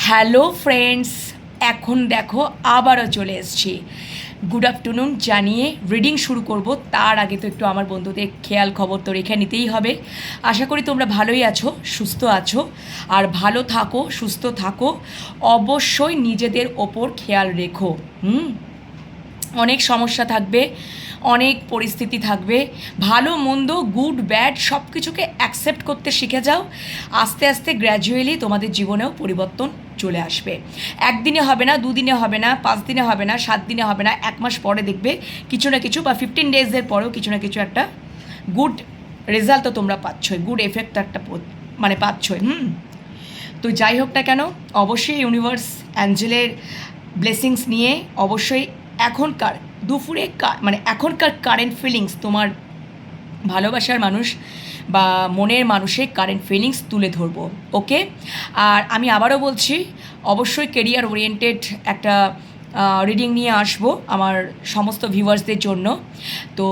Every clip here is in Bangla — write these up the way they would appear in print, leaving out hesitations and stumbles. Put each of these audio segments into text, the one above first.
হ্যালো ফ্রেন্ডস, এখন দেখো আবারও চলে এসেছি গুড আফটারনুন জানিয়ে রিডিং শুরু করব। তার আগে তো একটু আমার বন্ধুদের খেয়াল খবর তো রেখে নিতেই হবে। আশা করি তোমরা ভালোই আছো, সুস্থ আছো, আর ভালো থাকো, সুস্থ থাকো। অবশ্যই নিজেদের ওপর খেয়াল রেখো। অনেক সমস্যা থাকবে, অনেক পরিস্থিতি থাকবে, ভালো মন্দ গুড ব্যাড সব কিছুকে অ্যাকসেপ্ট করতে শিখে যাও। আস্তে আস্তে গ্র্যাজুয়ালি তোমাদের জীবনেও পরিবর্তন চলে আসবে। একদিনে হবে না, দুদিনে হবে না, 5 দিনে হবে না, 7 দিনে হবে না, 1 মাস পরে দেখবে কিছু না কিছু, বা 15 ডেজের পরেও কিছু না কিছু একটা গুড রেজাল্ট তো তোমরা পাচ্ছই, গুড এফেক্ট একটা মানে পাচ্ছই। তো যাই হোক না কেন, অবশ্যই ইউনিভার্স অ্যাঞ্জেলের ব্লেসিংস নিয়ে অবশ্যই এখনকার দুপুরে মানে এখনকার কারেন্ট ফিলিংস তোমার ভালোবাসার মানুষ বা মনের মানুষের কারেন্ট ফিলিংস তুলে ধরবো। ওকে, আর আমি আবারও বলছি, অবশ্যই কেরিয়ার ওরিয়েন্টেড একটা রিডিং নিয়ে আসবো আমার সমস্ত ভিউয়ার্সদের জন্য। তো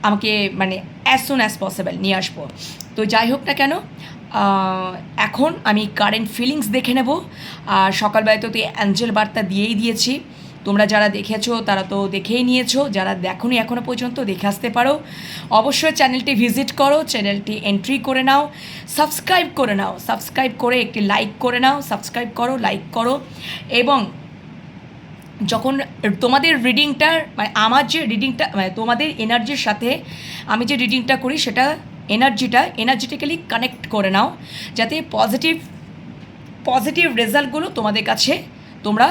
আমাকে মানে অ্যাজ সুন অ্যাজ পসিবল নিয়ে আসবো। তো যাই হোক না কেন, এখন আমি কারেন্ট ফিলিংস দেখে নেব। আর সকালবেলায় তো অ্যাঞ্জেল বার্তা দিয়েই দিয়েছি, তোমরা যারা দেখেছো তারা তো দেখেই নিয়েছো, যারা দেখোনি এখনও পর্যন্ত দেখে আসতে পারো। অবশ্যই চ্যানেলটি ভিজিট করো, চ্যানেলটি এন্ট্রি করে নাও, সাবস্ক্রাইব করে নাও, সাবস্ক্রাইব করে একটি লাইক করে নাও, সাবস্ক্রাইব করো, লাইক করো। এবং যখন তোমাদের রিডিংটার মানে আমার যে রিডিংটা মানে তোমাদের এনার্জির সাথে আমি যে রিডিংটা করি সেটা এনার্জেটিক্যালি কানেক্ট করে নাও, যাতে পজিটিভ রেজাল্টগুলো তোমাদের কাছে তোমরা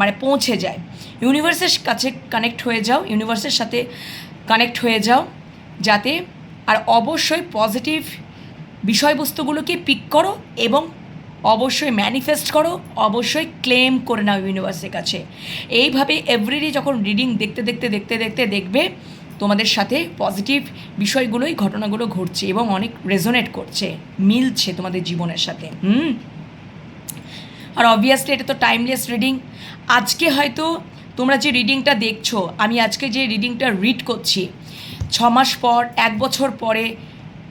মানে পৌঁছে যায়। ইউনিভার্সের কাছে কানেক্ট হয়ে যাও, ইউনিভার্সের সাথে কানেক্ট হয়ে যাও যাতে, আর অবশ্যই পজিটিভ বিষয়বস্তুগুলোকে পিক করো এবং অবশ্যই ম্যানিফেস্ট করো, অবশ্যই ক্লেম করে নাও ইউনিভার্সের কাছে। এইভাবে এভরিডে যখন রিডিং দেখতে দেখবে তোমাদের সাথে পজিটিভ বিষয়গুলোই, ঘটনাগুলো ঘটছে এবং অনেক রেজোনেট করছে, মিলছে তোমাদের জীবনের সাথে। আর অবভিয়াসলি এটা তো টাইমলেস রিডিং। আজকে হয়তো তোমরা যে রিডিংটা দেখছো, আমি আজকে যে রিডিংটা রিড করছি, 6 মাস পর, 1 বছর পরে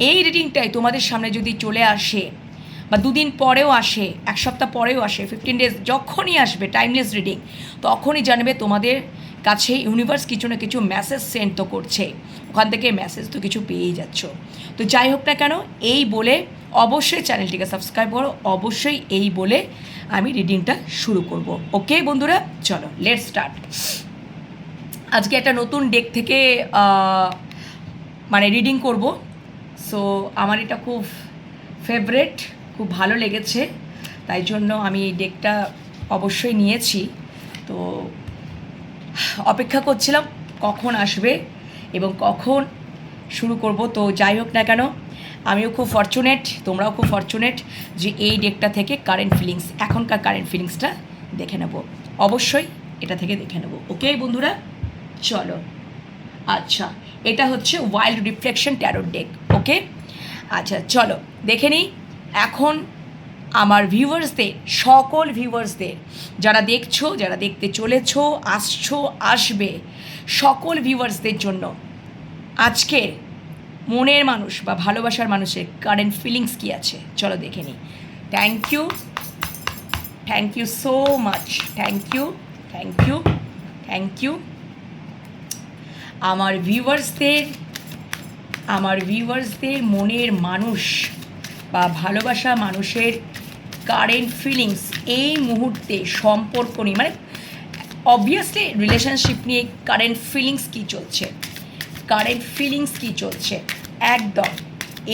এই রিডিংটাই তোমাদের সামনে যদি চলে আসে, বা 2 দিন পরেও আসে, 1 সপ্তাহ পরেও আসে, 15 ডেজ যখনই আসবে টাইমলেস রিডিং, তখনই জানবে তোমাদের কাছে ইউনিভার্স কিছু না কিছু মেসেজ সেন্ড তো করছে, ওখান থেকে মেসেজ তো কিছু পেয়েই যাচ্ছ। তো যাই হোক না কেন, এই বলে অবশ্যই চ্যানেলটিকে সাবস্ক্রাইব করো, অবশ্যই এই বলে আমি রিডিংটা শুরু করব। ওকে বন্ধুরা, চলো লেটস স্টার্ট। আজকে একটা নতুন ডেক থেকে মানে রিডিং করব। সো আমার এটা খুব ফেভারেট, খুব ভালো লেগেছে, তাই জন্য আমি এই ডেকটা অবশ্যই নিয়েছি। তো অপেক্ষা করছিলাম কখন আসবে এবং কখন শুরু করব। তো যাই হোক না কেন, আমিও খুব ফরচুনেট, তোমরাও খুব ফরচুনেট যে এই ডেকটা থেকে কারেন্ট ফিলিংস, এখনকার কারেন্ট ফিলিংসটা দেখে নেব। অবশ্যই এটা থেকে দেখে নেব। ওকে বন্ধুরা, চলো। আচ্ছা, এটা হচ্ছে ওয়াইল্ড রিফ্লেকশন ট্যারোট ডেক। ওকে, আচ্ছা চলো দেখে নিই। এখন আমার ভিউয়ার্সদের, সকল ভিউয়ার্সদের, যারা দেখছো, যারা দেখতে চলেছো, আসছো, আসবে, সকল ভিউয়ার্সদের জন্য আজকের মনের মানুষ বা ভালোবাসার মানুষের কারেন্ট ফিলিংস কী আছে চলো দেখে নিই। Thank you so much, thank you আমার ভিউয়ার্সদের মনের মানুষ বা ভালোবাসা মানুষের কারেন্ট ফিলিংস এই মুহূর্তে সম্পর্ক নিয়ে, মানে অবভিয়াসলি রিলেশনশিপ নিয়ে কারেন্ট ফিলিংস কী চলছে একদম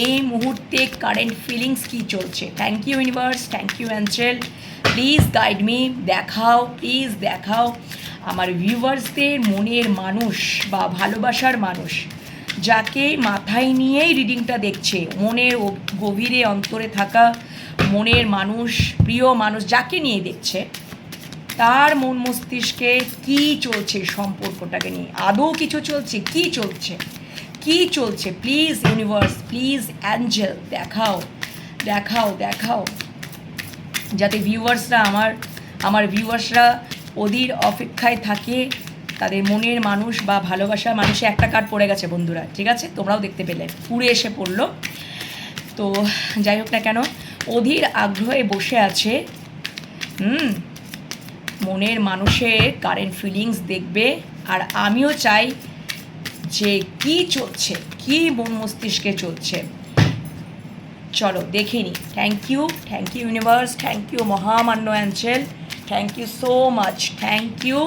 এই মুহূর্তে কারেন্ট ফিলিংস কী চলছে। Thank you universe, thank you angel, please guide me, please দেখাও আমার ভিউয়ার্সদের মনের মানুষ বা ভালোবাসার মানুষ, যাকে মাথায় নিয়েই রিডিংটা দেখছে, মনের গভীরে অন্তরে থাকা মনের মানুষ, প্রিয় মানুষ যাকে নিয়ে দেখছে, তার মন মস্তিষ্কে কী চলছে সম্পর্কটাকে নিয়ে, আদৌ কিছু চলছে, কী চলছে প্লিজ ইউনিভার্স, প্লিজ অ্যাঞ্জেল দেখাও যাতে আমার ভিউয়ার্সরা অধীর অপেক্ষায় থাকে তাদের মনের মানুষ বা ভালোবাসার মানুষে। একটা কার্ড পড়ে গেছে বন্ধুরা, ঠিক আছে, তোমরাও দেখতে পেলে, পুরে এসে পড়লো। তো যাই হোক না কেন, অধীর আগ্রহে বসে আছে মনের মানুষের কারেন্ট ফিলিংস দেখবে, আর আমিও চাই যে কি চলছে, কি মন মস্তিষ্কে চলছে। চলো দেখে নিই। Thank you universe, thank you মহামান্য angel, thank you so much, thank you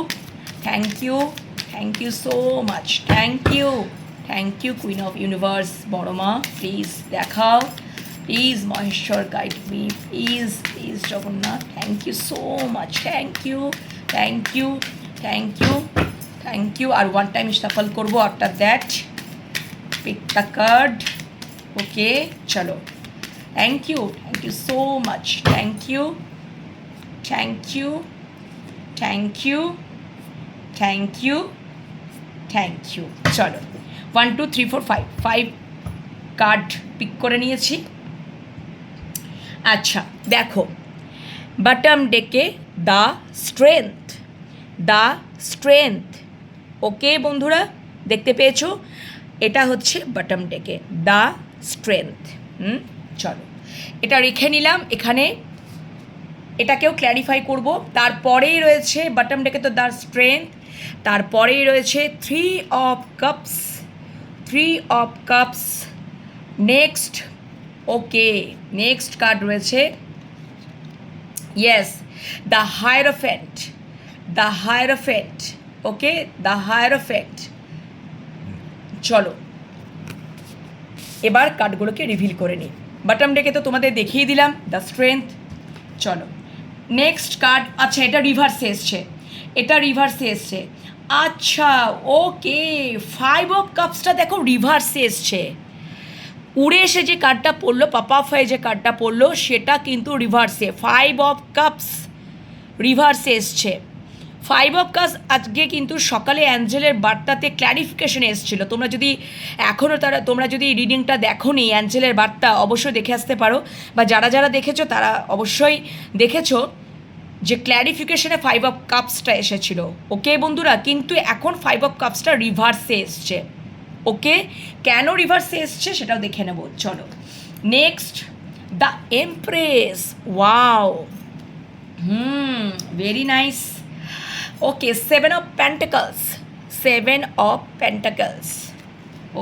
so much, thank you queen of universe বড় মা, প্লিজ দেখাও, please Maheshwar guide me, please Jagannath, thank you so much, thank you. আর ওয়ান টাইম শাফল করবো, after that pick the card. Okay চলো, thank you so much, thank you. চলো 1 2 3 4 5 কার্ড পিক করে নিয়েছি। আচ্ছা দেখো, বটম ডেকে দ্য স্ট্রেংথ। ওকে বন্ধুরা, দেখতে পেয়েছো, এটা হচ্ছে বটম ডেকে দ্য স্ট্রেংথ। চলো এটা রেখে নিলাম এখানে, এটাকেও ক্ল্যারিফাই করব। তারপরেই রয়েছে বটম ডেকে তো দ্য স্ট্রেংথ, তারপরেই রয়েছে 3 of cups. Next, okay next card রয়েছে yes the hierophant. Okay the hierophant. চলো এবার কার্ডগুলোকে রিভিল করে নিই। বটম ডেকে তো তোমাদের দেখিয়ে দিলাম দ্য স্ট্রেংথ। চলো নেক্সট কার্ড, আচ্ছা এটা রিভার্সে এসছে, আচ্ছা ওকে 5 অফ কাপসটা দেখো রিভার্সে এসছে, উড়ে এসে যে কার্ডটা পড়লো, পাপা ফাই যে কার্ডটা পড়লো সেটা কিন্তু রিভার্সে, 5 অফ কাপস রিভার্সে এসছে। 5 অফ কাপস আজকে কিন্তু সকালে অ্যাঞ্জেলের বার্তাতে ক্ল্যারিফিকেশন এসেছিলো। তোমরা যদি রিডিংটা দেখো নি অ্যাঞ্জেলের বার্তা, অবশ্যই দেখে আসতে পারো, বা যারা দেখেছো তারা অবশ্যই দেখেছো যে ক্ল্যারিফিকেশনে 5 অফ কাপসটা এসেছিলো। ওকে বন্ধুরা, কিন্তু এখন 5 অফ কাপসটা রিভার্সে এসছে। ওকে কেন রিভার্সে এসছে সেটাও দেখে নেব। চলো next the empress. Wow, very nice. Okay 7 of pentacles.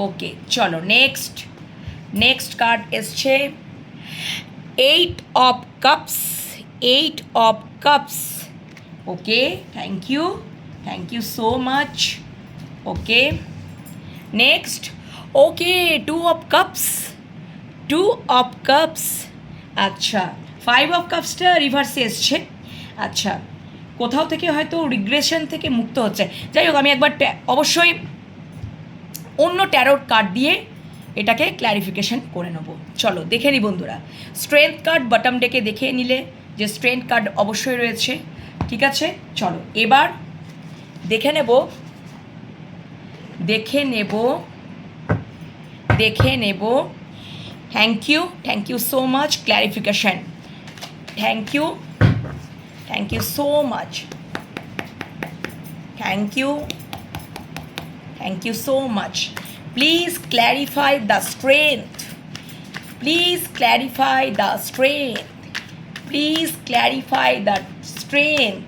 Okay চলো নেক্সট কার্ড এসছে 8 of cups. Okay thank you so much. Okay next, okay 2 of cups. আচ্ছা 5 অফ কাপসটা রিভার্সে এসছে। আচ্ছা কোথাও থেকে হয়তো রিগ্রেশন থেকে মুক্ত হচ্ছে। যাই হোক, আমি একবার অবশ্যই অন্য ট্যারোট কার্ড দিয়ে এটাকে ক্ল্যারিফিকেশন করে নেব। চলো দেখে নিই বন্ধুরা, স্ট্রেংথ কার্ড বটম ডেকে দেখে নিলে যে স্ট্রেংথ কার্ড অবশ্যই রয়েছে। ঠিক আছে চলো এবার দেখে নেব thank you so much clarification. Thank you so much, thank you so much. Please clarify the strength, please clarify the strength, please clarify the strength,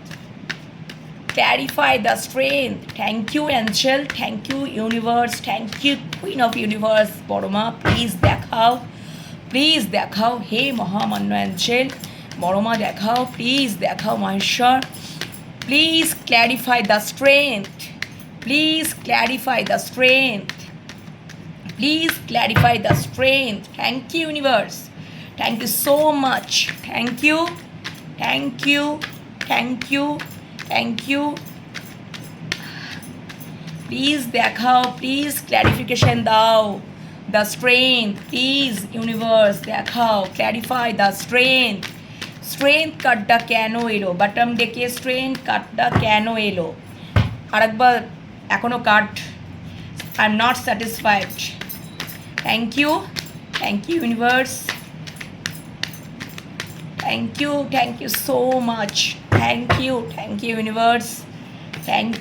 clarify the strength. Thank you angel, thank you universe, thank you queen of universe বড়মা, প্লিজ দেখাও হে মহামান্য অ্যাঞ্জেল বড়মা, দেখাও প্লিজ, দেখাও Maheshwar, please clarify the strength, please clarify the strength, please clarify the strength. Thank you universe, thank you so much, thank you thank you. Please দেখাও, প্লিজ ক্ল্যারিফিকেশন দাও, দ্য স্ট্রেংথ, প্লিজ ইউনিভার্স দেখাও, ক্ল্যারিফাই দ্য স্ট্রেংথ। স্ট্রেংথ কার্ডটা কেন এলো, বটম ডেকে স্ট্রেংথ কার্ডটা কেন এলো? আরেকবার, এখনও card I am not satisfied. Thank you universe, thank you so much, thank you universe, thank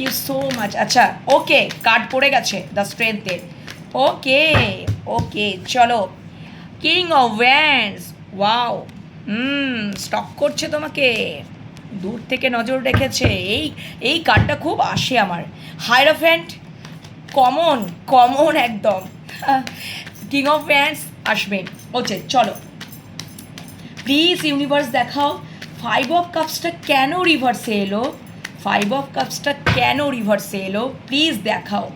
you so much. আচ্ছা ওকে, কার্ড পড়ে গেছে দ্য স্ট্রেংথের। ওকে চলো king of wands. Wow, stalk করছে তোমাকে, দূর থেকে নজর রেখেছে। এই কার্ডটা খুব আসে আমার। হায়ারোফ্যান্ট কমন কমন একদম। কিং অফ ওয়ান্ডস আসবে। ওকে চলো প্লিজ ইউনিভার্স দেখাও 5 অফ কাপসটা কেন রিভার্সে এলো, 5 অফ কাপসটা কেন রিভার্সে এলো, প্লিজ দেখাও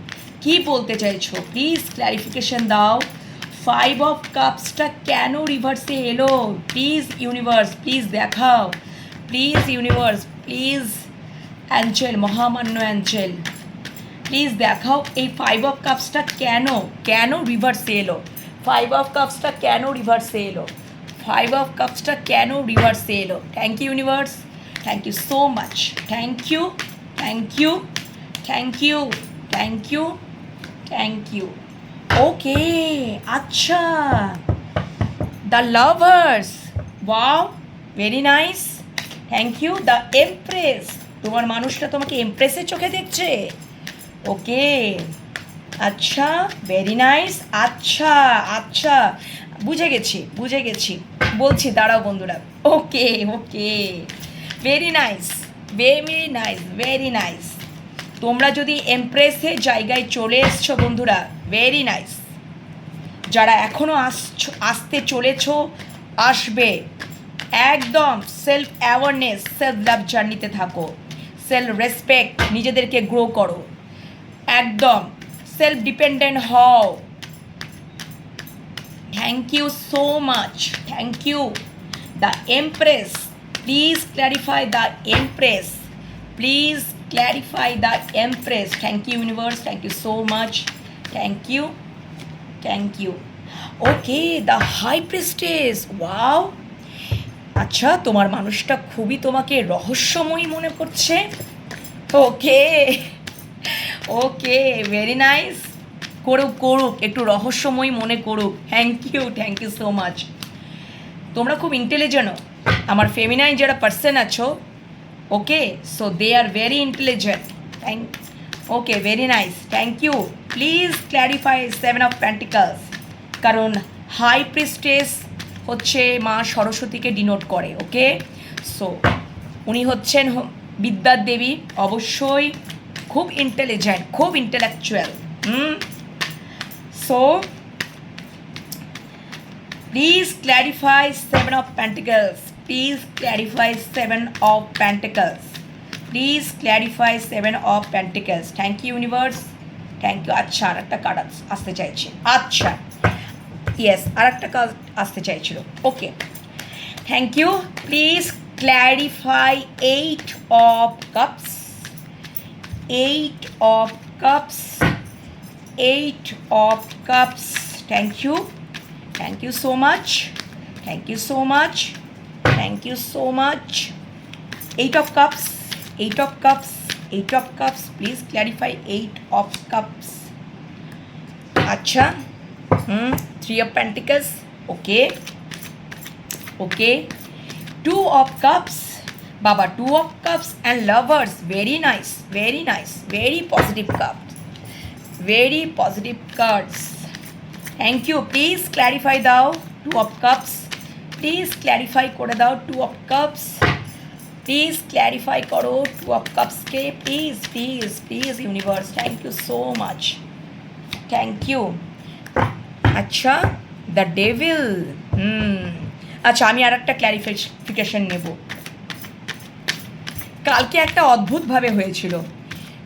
কি বলতে চাইছো, প্লিজ ক্ল্যারিফিকেশন দাও। 5 অফ কাপসটা কেন রিভার্সে এলো, প্লিজ ইউনিভার্স প্লিজ দেখাও, প্লিজ ইউনিভার্স প্লিজ অ্যাঞ্জেল, মহামান্য অ্যাঞ্জেল প্লিজ দেখাও এই 5 অফ কাপসটা কেন রিভার্সে এলো, 5 অফ কাপসটা কেন রিভার্সে এলো, 5 অফ কাপসটা কেন রিভার্সে এলো। Thank you universe, thank you so much, thank you thank you thank you thank you thank you. Okay আচ্ছা, the lovers, wow very nice, thank you. The empress, তোমার মানুষটা তোমাকে এমপ্রেসের চোখে দেখছে। ওকে আচ্ছা ভেরি নাইস, আচ্ছা আচ্ছা বুঝে গেছি বলছি, দাঁড়াও বন্ধুরা। Okay okay very nice very nice very nice. তোমরা যদি এমপ্রেসের জায়গায় চলে এসছো বন্ধুরা, ভেরি নাইস। যারা এখনও আসতে চলেছো, আসবে, একদম সেলফ অ্যাওয়ারনেস, সেলফ লাভ জার্নিতে থাকো, সেলফ রেসপেক্ট, নিজেদেরকে গ্রো করো, একদম সেলফ ডিপেন্ডেন্ট হও। Thank you so much, thank you. The empress, please clarify the empress, please clarify the empress. Thank you universe, thank you so much, thank you thank you. Okay the high priestess, wow. আচ্ছা তোমার মানুষটা খুবই তোমাকে রহস্যময়ী মনে করছে। ওকে ওকে ভেরি নাইস, করুক একটু রহস্যময়ী মনে করুক। Thank you so much. তোমরা খুব ইন্টেলিজেন্ট, আমার ফেমিনাইন যারা পার্সন আছো, okay so they are very intelligent. Okay very nice, thank you. Please clarify 7 of pentacles, কারণ হাই প্রিস্টেস হচ্ছে মা সরস্বতীকে ডিনোট করে। ওকে সো উনি হচ্ছেন বিদ্যার দেবী, অবশ্যই খুব ইন্টেলিজেন্ট, খুব intellectual. So please clarify 7 of pentacles, please clarify 7 of pentacles, please clarify 7 of pentacles. Thank you universe, thank you. আচ্ছা আর একটা কার্ড আসতে চাইছে, আচ্ছা ইয়েস আর একটা কার্ড আসতে চাইছিল। Okay thank you. Please clarify 8 of cups, 8 of cups, 8 of cups. Thank you so much, thank you so much, thank you so much. 8 of cups, 8 of cups, 8 of cups, please clarify 8 of cups. আচ্ছা 3 of pentacles, okay okay. 2 of cups, বাবা 2 of cups and lovers, very nice very nice, very positive cup, very positive cards. Thank you. Please clarify দাও 2 অফ কাপস, প্লিজ ক্ল্যারিফাই করে দাও 2 অফ কাপস, প্লিজ ক্ল্যারিফাই করো 2 অফ কাপসকে, please please please universe. Thank you so much, thank you. আচ্ছা দ্য ডেভিল, আচ্ছা আমি আর একটা ক্ল্যারিফিকেশন নেব। কালকে একটা অদ্ভুতভাবে হয়েছিল,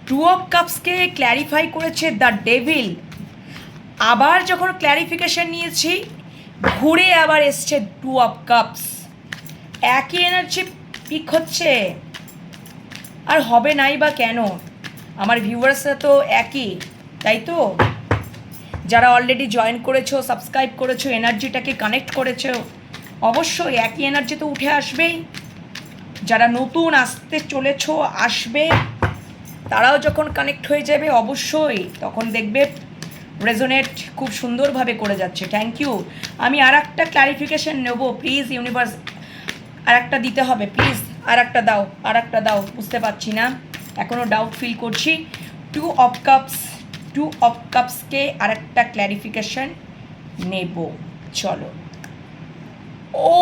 2 অফ কাপসকে ক্ল্যারিফাই করেছে দ্য ডেভিল, আবার যখন ক্ল্যারিফিকেশন নিয়েছি ঘুরে আবার এসছে 2 অফ কাপস। একই এনার্জি পিক হচ্ছে, আর হবে নাই বা কেন? আমার ভিউয়ার্সরা তো একই, তাই তো? যারা অলরেডি জয়েন করেছো, সাবস্ক্রাইব করেছো, এনার্জিটাকে কানেক্ট করেছো, অবশ্যই একই এনার্জি তো উঠে আসবেই। যারা নতুন আসতে চলেছো, আসবে, তারাও যখন কানেক্ট হয়ে যাবে অবশ্যই তখন দেখবে রেজোনেট খুব সুন্দরভাবে করে যাচ্ছে। Thank you. আমি আর একটা ক্ল্যারিফিকেশান নেবো, প্লিজ ইউনিভার্স আর একটা দিতে হবে, প্লিজ আর একটা দাও, আর একটা দাও, বুঝতে পারছি না, এখনও ডাউট ফিল করছি। 2 অফ কাপস, 2 অফ কাপসকে আর একটা ক্ল্যারিফিকেশান নেব, চলো ও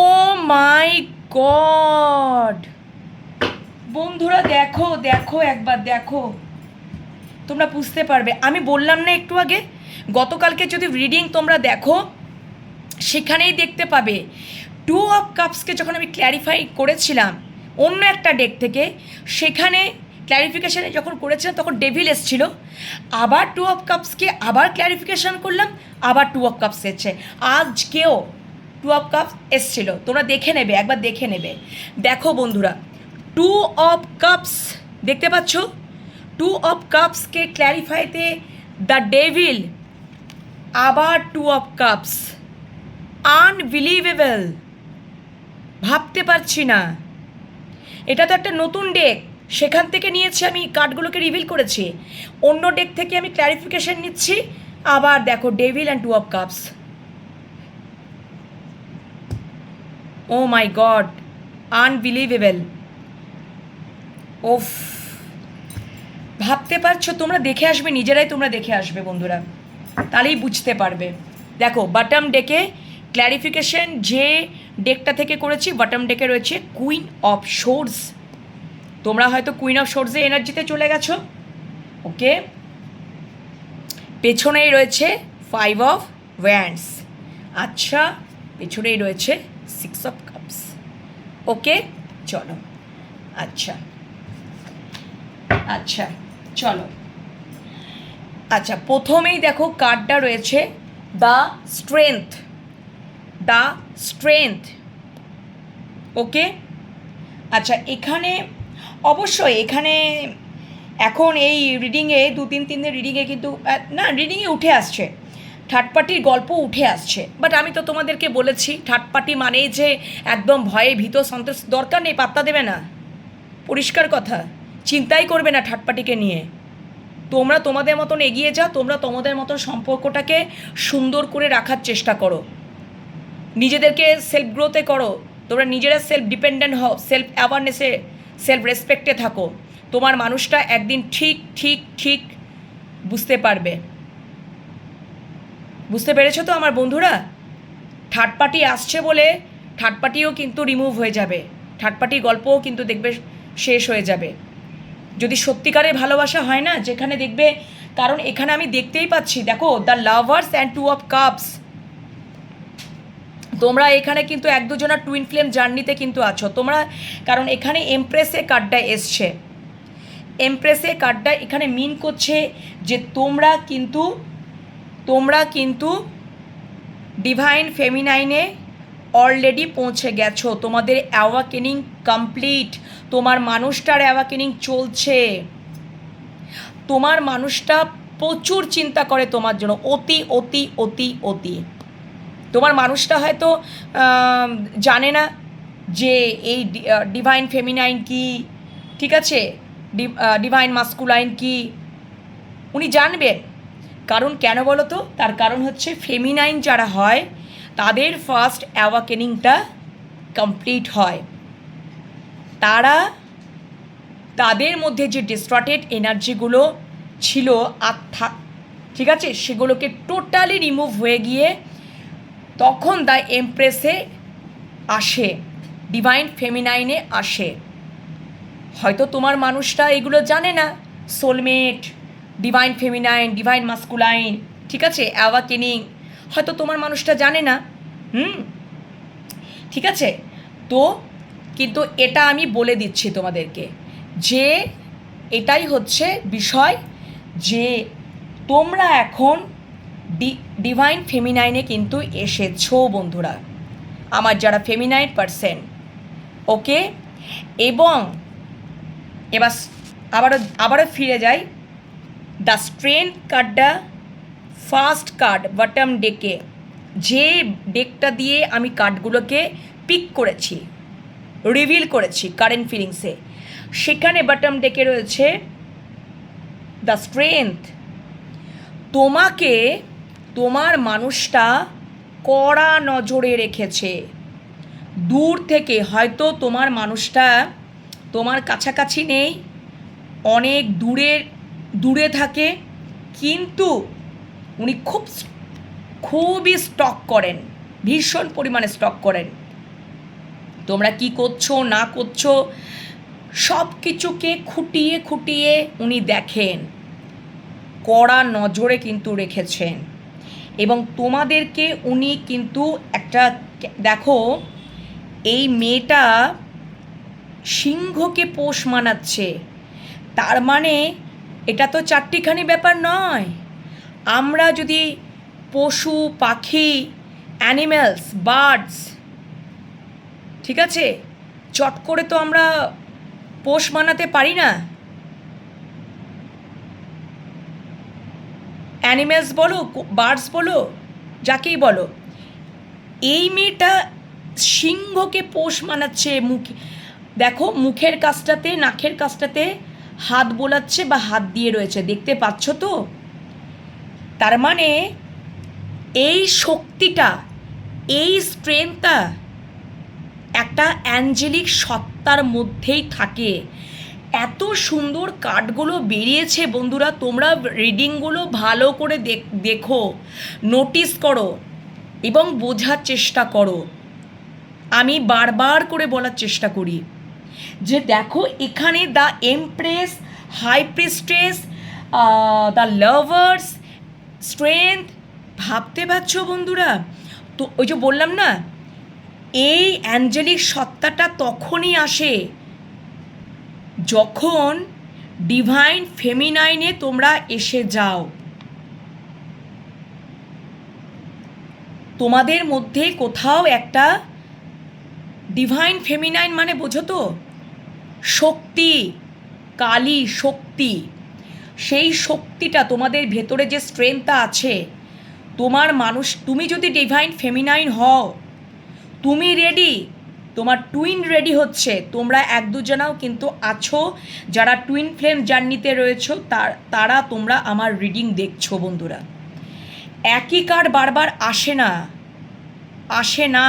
মাই গড, বন্ধুরা দেখো দেখো একবার দেখো, তোমরা বুঝতে পারবে। আমি বললাম না একটু আগে, গতকালকে যদি রিডিং তোমরা দেখো সেখানেই দেখতে পাবে 2 of Cups-কে যখন আমি ক্ল্যারিফাই করেছিলাম অন্য একটা ডেক থেকে, সেখানে ক্ল্যারিফিকেশানে যখন করেছিলাম তখন ডেভিল এসছিল, আবার 2 of Cups-কে আবার ক্ল্যারিফিকেশান করলাম, আবার 2 of Cups এসছে। আজকেও 2 of Cups এসছিল, তোমরা দেখে নেবে, একবার দেখে নেবে। দেখো বন্ধুরা, 2 of Cups দেখতে পাচ্ছ, 2 of Cups-কে ক্ল্যারিফাইতে দ্য ডেভিল, আবার 2 of Cups, আনবিলিভেবল, ভাবতে পারছি না। এটা তো একটা নতুন ডেক, সেখান থেকে নিয়েছি আমি, কার্ডগুলোকে রিভিল করেছি, অন্য ডেক থেকে আমি ক্ল্যারিফিকেশন নিচ্ছি, আবার দেখো devil and 2 of Cups। Oh my god, unbelievable. ওফ, ভাবতে পারছো? তোমরা দেখে আসবে, নিজেরাই তোমরা দেখে আসবে বন্ধুরা, তাহলেই বুঝতে পারবে। দেখো বটম ডেকে ক্ল্যারিফিকেশন যে ডেকটা থেকে করেছি, বটম ডেকে রয়েছে কুইন অফ শোর্স। তোমরা হয়তো কুইন অফ শোর্সে এনার্জিতে চলে গেছো, ওকে। পেছনেই রয়েছে 5 of Wands, আচ্ছা, পেছনেই রয়েছে 6 of Cups, ওকে। চলো, আচ্ছা আচ্ছা চলো, আচ্ছা প্রথমেই দেখো কার্ডটা রয়েছে দ্য স্ট্রেংথ, দ্য স্ট্রেংথ, ওকে। আচ্ছা এখানে অবশ্যই, এখানে এখন এই রিডিংয়ে 2-3 দিনের রিডিংয়ে কিন্তু না, রিডিংয়ে উঠে আসছে, থার্ড পার্টির গল্প উঠে আসছে। বাট আমি তো তোমাদেরকে বলেছি থার্ড পার্টি মানেই যে একদম ভয়ে ভীত সন্ত্রাস, দরকার নেই, পাত্তা দেবে না, পরিষ্কার কথা, চিন্তাই করবে না থার্ড পার্টিকে নিয়ে। তোমরা তোমাদের মতন এগিয়ে যাও, তোমরা তোমাদের মতন সম্পর্কটাকে সুন্দর করে রাখার চেষ্টা করো, নিজেদেরকে সেলফ গ্রোথে করো, তোমরা নিজেরা সেলফ ডিপেন্ডেন্ট হও, সেলফ অ্যাওয়ারনেসে, সেলফ রেসপেক্টে থাকো। তোমার মানুষটা একদিন ঠিক ঠিক ঠিক বুঝতে পারবে। বুঝতে পেরেছো তো আমার বন্ধুরা? থার্ড পার্টি আসছে বলে থার্ড পার্টিও কিন্তু রিমুভ হয়ে যাবে, থার্ড পার্টির গল্পও কিন্তু দেখবে শেষ হয়ে যাবে, যদি সত্যিকারের ভালোবাসা হয় না, যেখানে দেখবে, কারণ এখানে আমি দেখতেই পাচ্ছি, দেখো the lovers and 2 of Cups, তোমরা এখানে কিন্তু 1-2 টুইন ফ্লেম জার্নিতে কিন্তু আছো তোমরা, কারণ এখানে এমপ্রেসে কার্ডটা এসছে, এমপ্রেসে কার্ডটা এখানে মিন করছে যে তোমরা কিন্তু ডিভাইন ফেমিনাইনে অলরেডি পৌঁছে গেছো, তোমাদের অ্যাওয়াকেনিং কমপ্লিট, তোমার মানুষটার অ্যাওয়াকেনিং চলছে, তোমার মানুষটা প্রচুর চিন্তা করে তোমার জন্য, অতি অতি অতি অতি। তোমার মানুষটা হয়তো জানে না যে এই ডিভাইন ফেমিনাইন কি, ঠিক আছে, ডিভাইন মাস্কুলাইন কি, উনি জানবেন। কারণ কেন বলো তো? তার কারণ হচ্ছে ফেমিনাইন যারা হয় তাদের ফার্স্ট অ্যাওয়াকেনিংটা কমপ্লিট হয়, তাদের মধ্যে যে ডিস্ট্রটেড এনার্জিগুলো ছিল আত্মা, ঠিক আছে, সেগুলোকে টোটালি রিমুভ হয়ে গিয়ে তখন দ্য এমপ্রেসে আসে, ডিভাইন ফেমিনাইনে আসে। হয়তো তোমার মানুষটা এগুলো জানে না, soulmate, divine feminine, divine masculine, ঠিক আছে, অ্যাওয়াকেনিং, হয়তো তোমার মানুষটা জানে না, ঠিক আছে। তো কিন্তু এটা আমি বলে দিচ্ছি তোমাদেরকে যে এটাই হচ্ছে বিষয়, যে তোমরা এখন ডিভাইন ফেমিনাইনে কিন্তু এসেছো বন্ধুরা, আমার যারা ফেমিনাইন পারসন, ওকে। এবং এবার আবারও ফিরে যাই, দ্য স্ট্রেংথ কার্ডটা ফার্স্ট কার্ড বটম ডেকে, যে ডেকটা দিয়ে আমি কার্ডগুলোকে পিক করেছি, রিভিল করেছি কারেন্ট ফিলিংসে, সেখানে বটম ডেকে রয়েছে দ্য স্ট্রেংথ। তোমাকে তোমার মানুষটা কড়া নজরে রেখেছে, দূর থেকে, হয়তো তোমার মানুষটা তোমার কাছাকাছি নেই, অনেক দূরে থাকে, কিন্তু উনি খুবই স্টক করেন, ভীষণ পরিমাণে স্টক করেন, তোমরা কি করছো না করছো সব কিছুকে খুঁটিয়ে খুঁটিয়ে উনি দেখেন, কড়া নজরে কিন্তু রেখেছেন। এবং তোমাদেরকে উনি কিন্তু একটা, দেখো এই মেয়েটা সিংহকে পোষ মানাচ্ছে, তার মানে এটা তো চারটিখানি ব্যাপার নয়। আমরা যদি পশু পাখি, অ্যানিম্যালস, বার্ডস, ঠিক আছে, চট করে তো আমরা পোষ মানাতে পারি না। অ্যানিম্যালস বলো, বার্ডস বলো, যাকেই বলো, এই মেয়েটা সিংহকে পোষ মানাচ্ছে। দেখো মুখের কাছটাতে, নাকের কাছটাতে হাত বোলাচ্ছে বা হাত দিয়ে রয়েছে, দেখতে পাচ্ছ তো? তার মানে এই শক্তিটা, এই স্ট্রেংথটা একটা অ্যাঞ্জেলিক সত্তার মধ্যেই থাকে। এত সুন্দর কার্ডগুলো বেরিয়েছে বন্ধুরা, তোমরা রিডিংগুলো ভালো করে দেখো, নোটিস করো এবং বোঝার চেষ্টা করো। আমি বারবার করে বলার চেষ্টা করি যে দেখো এখানে the empress, high priestess, the lovers, strength, ভাবতে পারছো বন্ধুরা? তো ওই যে বললাম না, এই অ্যাঞ্জেলিক সত্তাটা তখনই আসে যখন ডিভাইন ফেমিনাইনে তোমরা এসে যাও। তোমাদের মধ্যে কোথাও একটা ডিভাইন ফেমিনাইন মানে বোঝো তো, শক্তি, কালী শক্তি, সেই শক্তিটা তোমাদের ভেতরে যে স্ট্রেংথটা আছে, তুমি যদি ডিভাইন ফেমিনাইন হও, তুমি রেডি, তোমার টুইন রেডি হচ্ছে। তোমরা এক দুজনাও কিন্তু আছো যারা টুইন ফ্লেম জার্নিতে রয়েছো, তারা তোমরা আমার রিডিং দেখছো বন্ধুরা। একই কার্ড বারবার আসে না।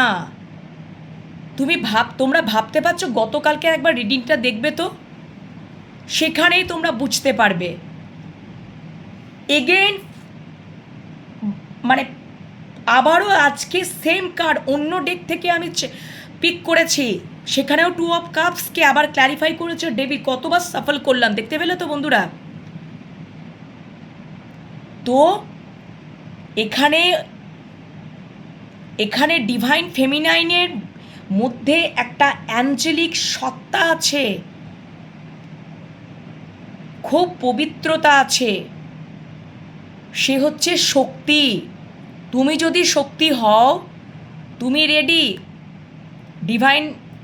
তোমরা ভাবতে পারছো, গতকালকে একবার রিডিংটা দেখবে তো, সেখানেই তোমরা বুঝতে পারবে। এগেইন মানে আবারও আজকে সেম কার্ড অন্য ডেক থেকে আমি পিক করেছি, সেখানেও 2 অফ কাপসকে আবার ক্ল্যারিফাই করেছে ডেভিড। কতবার সাফল করলাম, দেখতে পেলে তো বন্ধুরা? তো এখানে ডিভাইন ফেমিনাইনের মধ্যে একটা অ্যাঞ্জেলিক সত্তা আছে, খুব পবিত্রতা আছে, সে হচ্ছে শক্তি। তুমি যদি শক্তি হও, তুমি রেডি,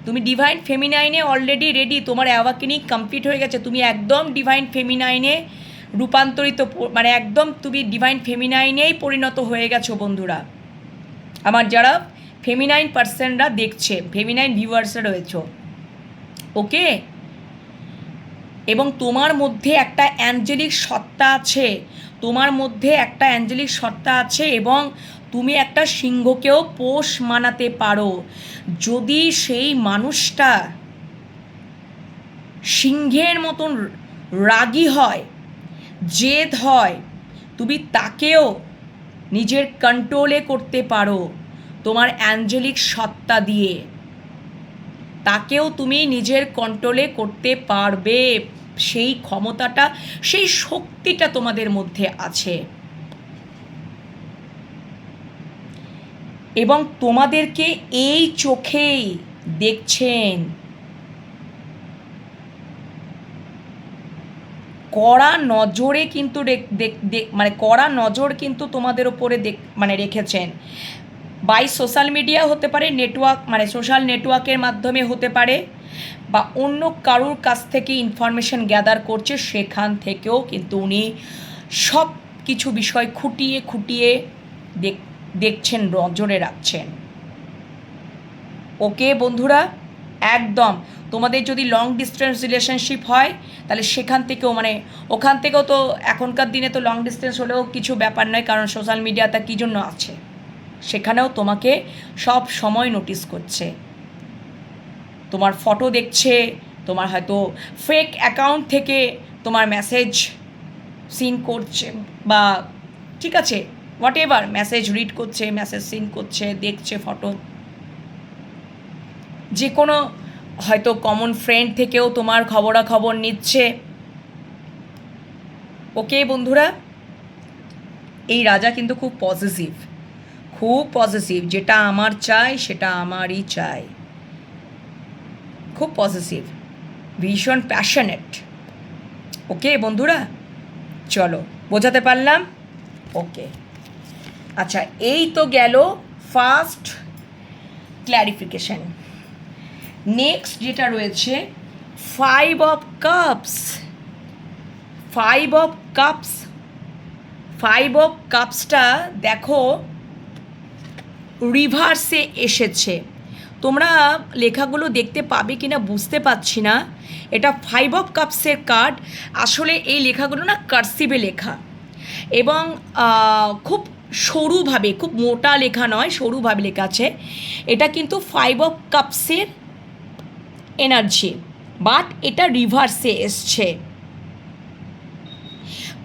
তুমি ডিভাইন ফেমিনাইনে অলরেডি রেডি। তোমার অ্যাওয়াকেনিং কমপ্লিট হয়ে গেছে, তুমি একদম ডিভাইন ফেমিনাইনে রূপান্তরিত, মানে একদম তুমি ডিভাইন ফেমিনাইনেই পরিণত হয়ে গেছো বন্ধুরা। আমার যারা ফেমিনাইন পার্সনরা দেখছে, ফেমিনাইন ভিউয়ার্সরা রয়েছে, ওকে? এবং তোমার মধ্যে একটা অ্যাঞ্জেলিক সত্তা আছে, এবং তুমি একটা সিংহকেও পোষ মানাতে পারো। যদি সেই মানুষটা সিংহের মতন রাগী হয়, জেদ হয়, তুমি তাকেও নিজের কন্ট্রোলে করতে পারো তোমার অ্যাঞ্জেলিক সত্তা দিয়ে। তাকেও তুমি নিজের কন্ট্রোলে করতে পারবে, সেই ক্ষমতাটা, সেই শক্তিটা তোমাদের মধ্যে আছে। এবং তোমাদেরকে এই চোখেই দেখছেন, কড়া নজরে কিন্তু মানে কড়া নজর কিন্তু তোমাদের ওপরে রেখেছেন। বাই সোশ্যাল মিডিয়া হতে পারে, নেটওয়ার্ক মানে সোশ্যাল নেটওয়ার্কের মাধ্যমে হতে পারে, বা অন্য কারোর কাছ থেকে ইনফরমেশন গ্যাদার করছে, সেখান থেকেও কিন্তু উনি সব কিছু বিষয় খুঁটিয়ে খুঁটিয়ে দেখছেন, নজরে রাখছেন। ওকে বন্ধুরা, একদম তোমাদের যদি লং ডিস্টেন্স রিলেশনশিপ হয়, তাহলে সেখান থেকেও ওখান থেকেও তো এখনকার দিনে তো লং ডিস্টেন্স হলেও কিছু ব্যাপার নয়, কারণ সোশ্যাল মিডিয়াটা কী জন্য আছে, সেখানেও তোমাকে সব সময় নোটিস করছে, তোমার ফটো দেখছে, তোমার হয়তো ফেক অ্যাকাউন্ট থেকে তোমার মেসেজ সিন করছে, বা ঠিক আছে হোয়াট এভার, মেসেজ রিড করছে, মেসেজ সিন করছে, দেখছে ফটো। যে কোনো হয়তো কমন ফ্রেন্ড থেকেও তোমার খবরাখবর নিচ্ছে। ওকে বন্ধুরা, এই রাজা কিন্তু খুব পজিটিভ, যেটা আমার চাই সেটা আমারই চাই, খুব পজিটিভ, ভীষণ প্যাশনেট। ওকে বন্ধুরা, চলো বোঝাতে পারলাম? ওকে, আচ্ছা, এই তো গেল ফার্স্ট ক্ল্যারিফিকেশন। নেক্সট যেটা রয়েছে, 5 of cups। 5 of কাপসটা দেখো রিভার্সে এসেছে। তোমরা লেখাগুলো দেখতে পাবে কিনা বুঝতে পারছি না। এটা 5 of কাপসের কার্ড। আসলে এই লেখাগুলো না কার্সিভে লেখা, এবং খুব সরুভাবে, খুব মোটা লেখা নয়, সরুভাবে লেখা আছে। এটা কিন্তু 5 of কাপসের এনার্জি, বাট এটা রিভার্সে এসছে।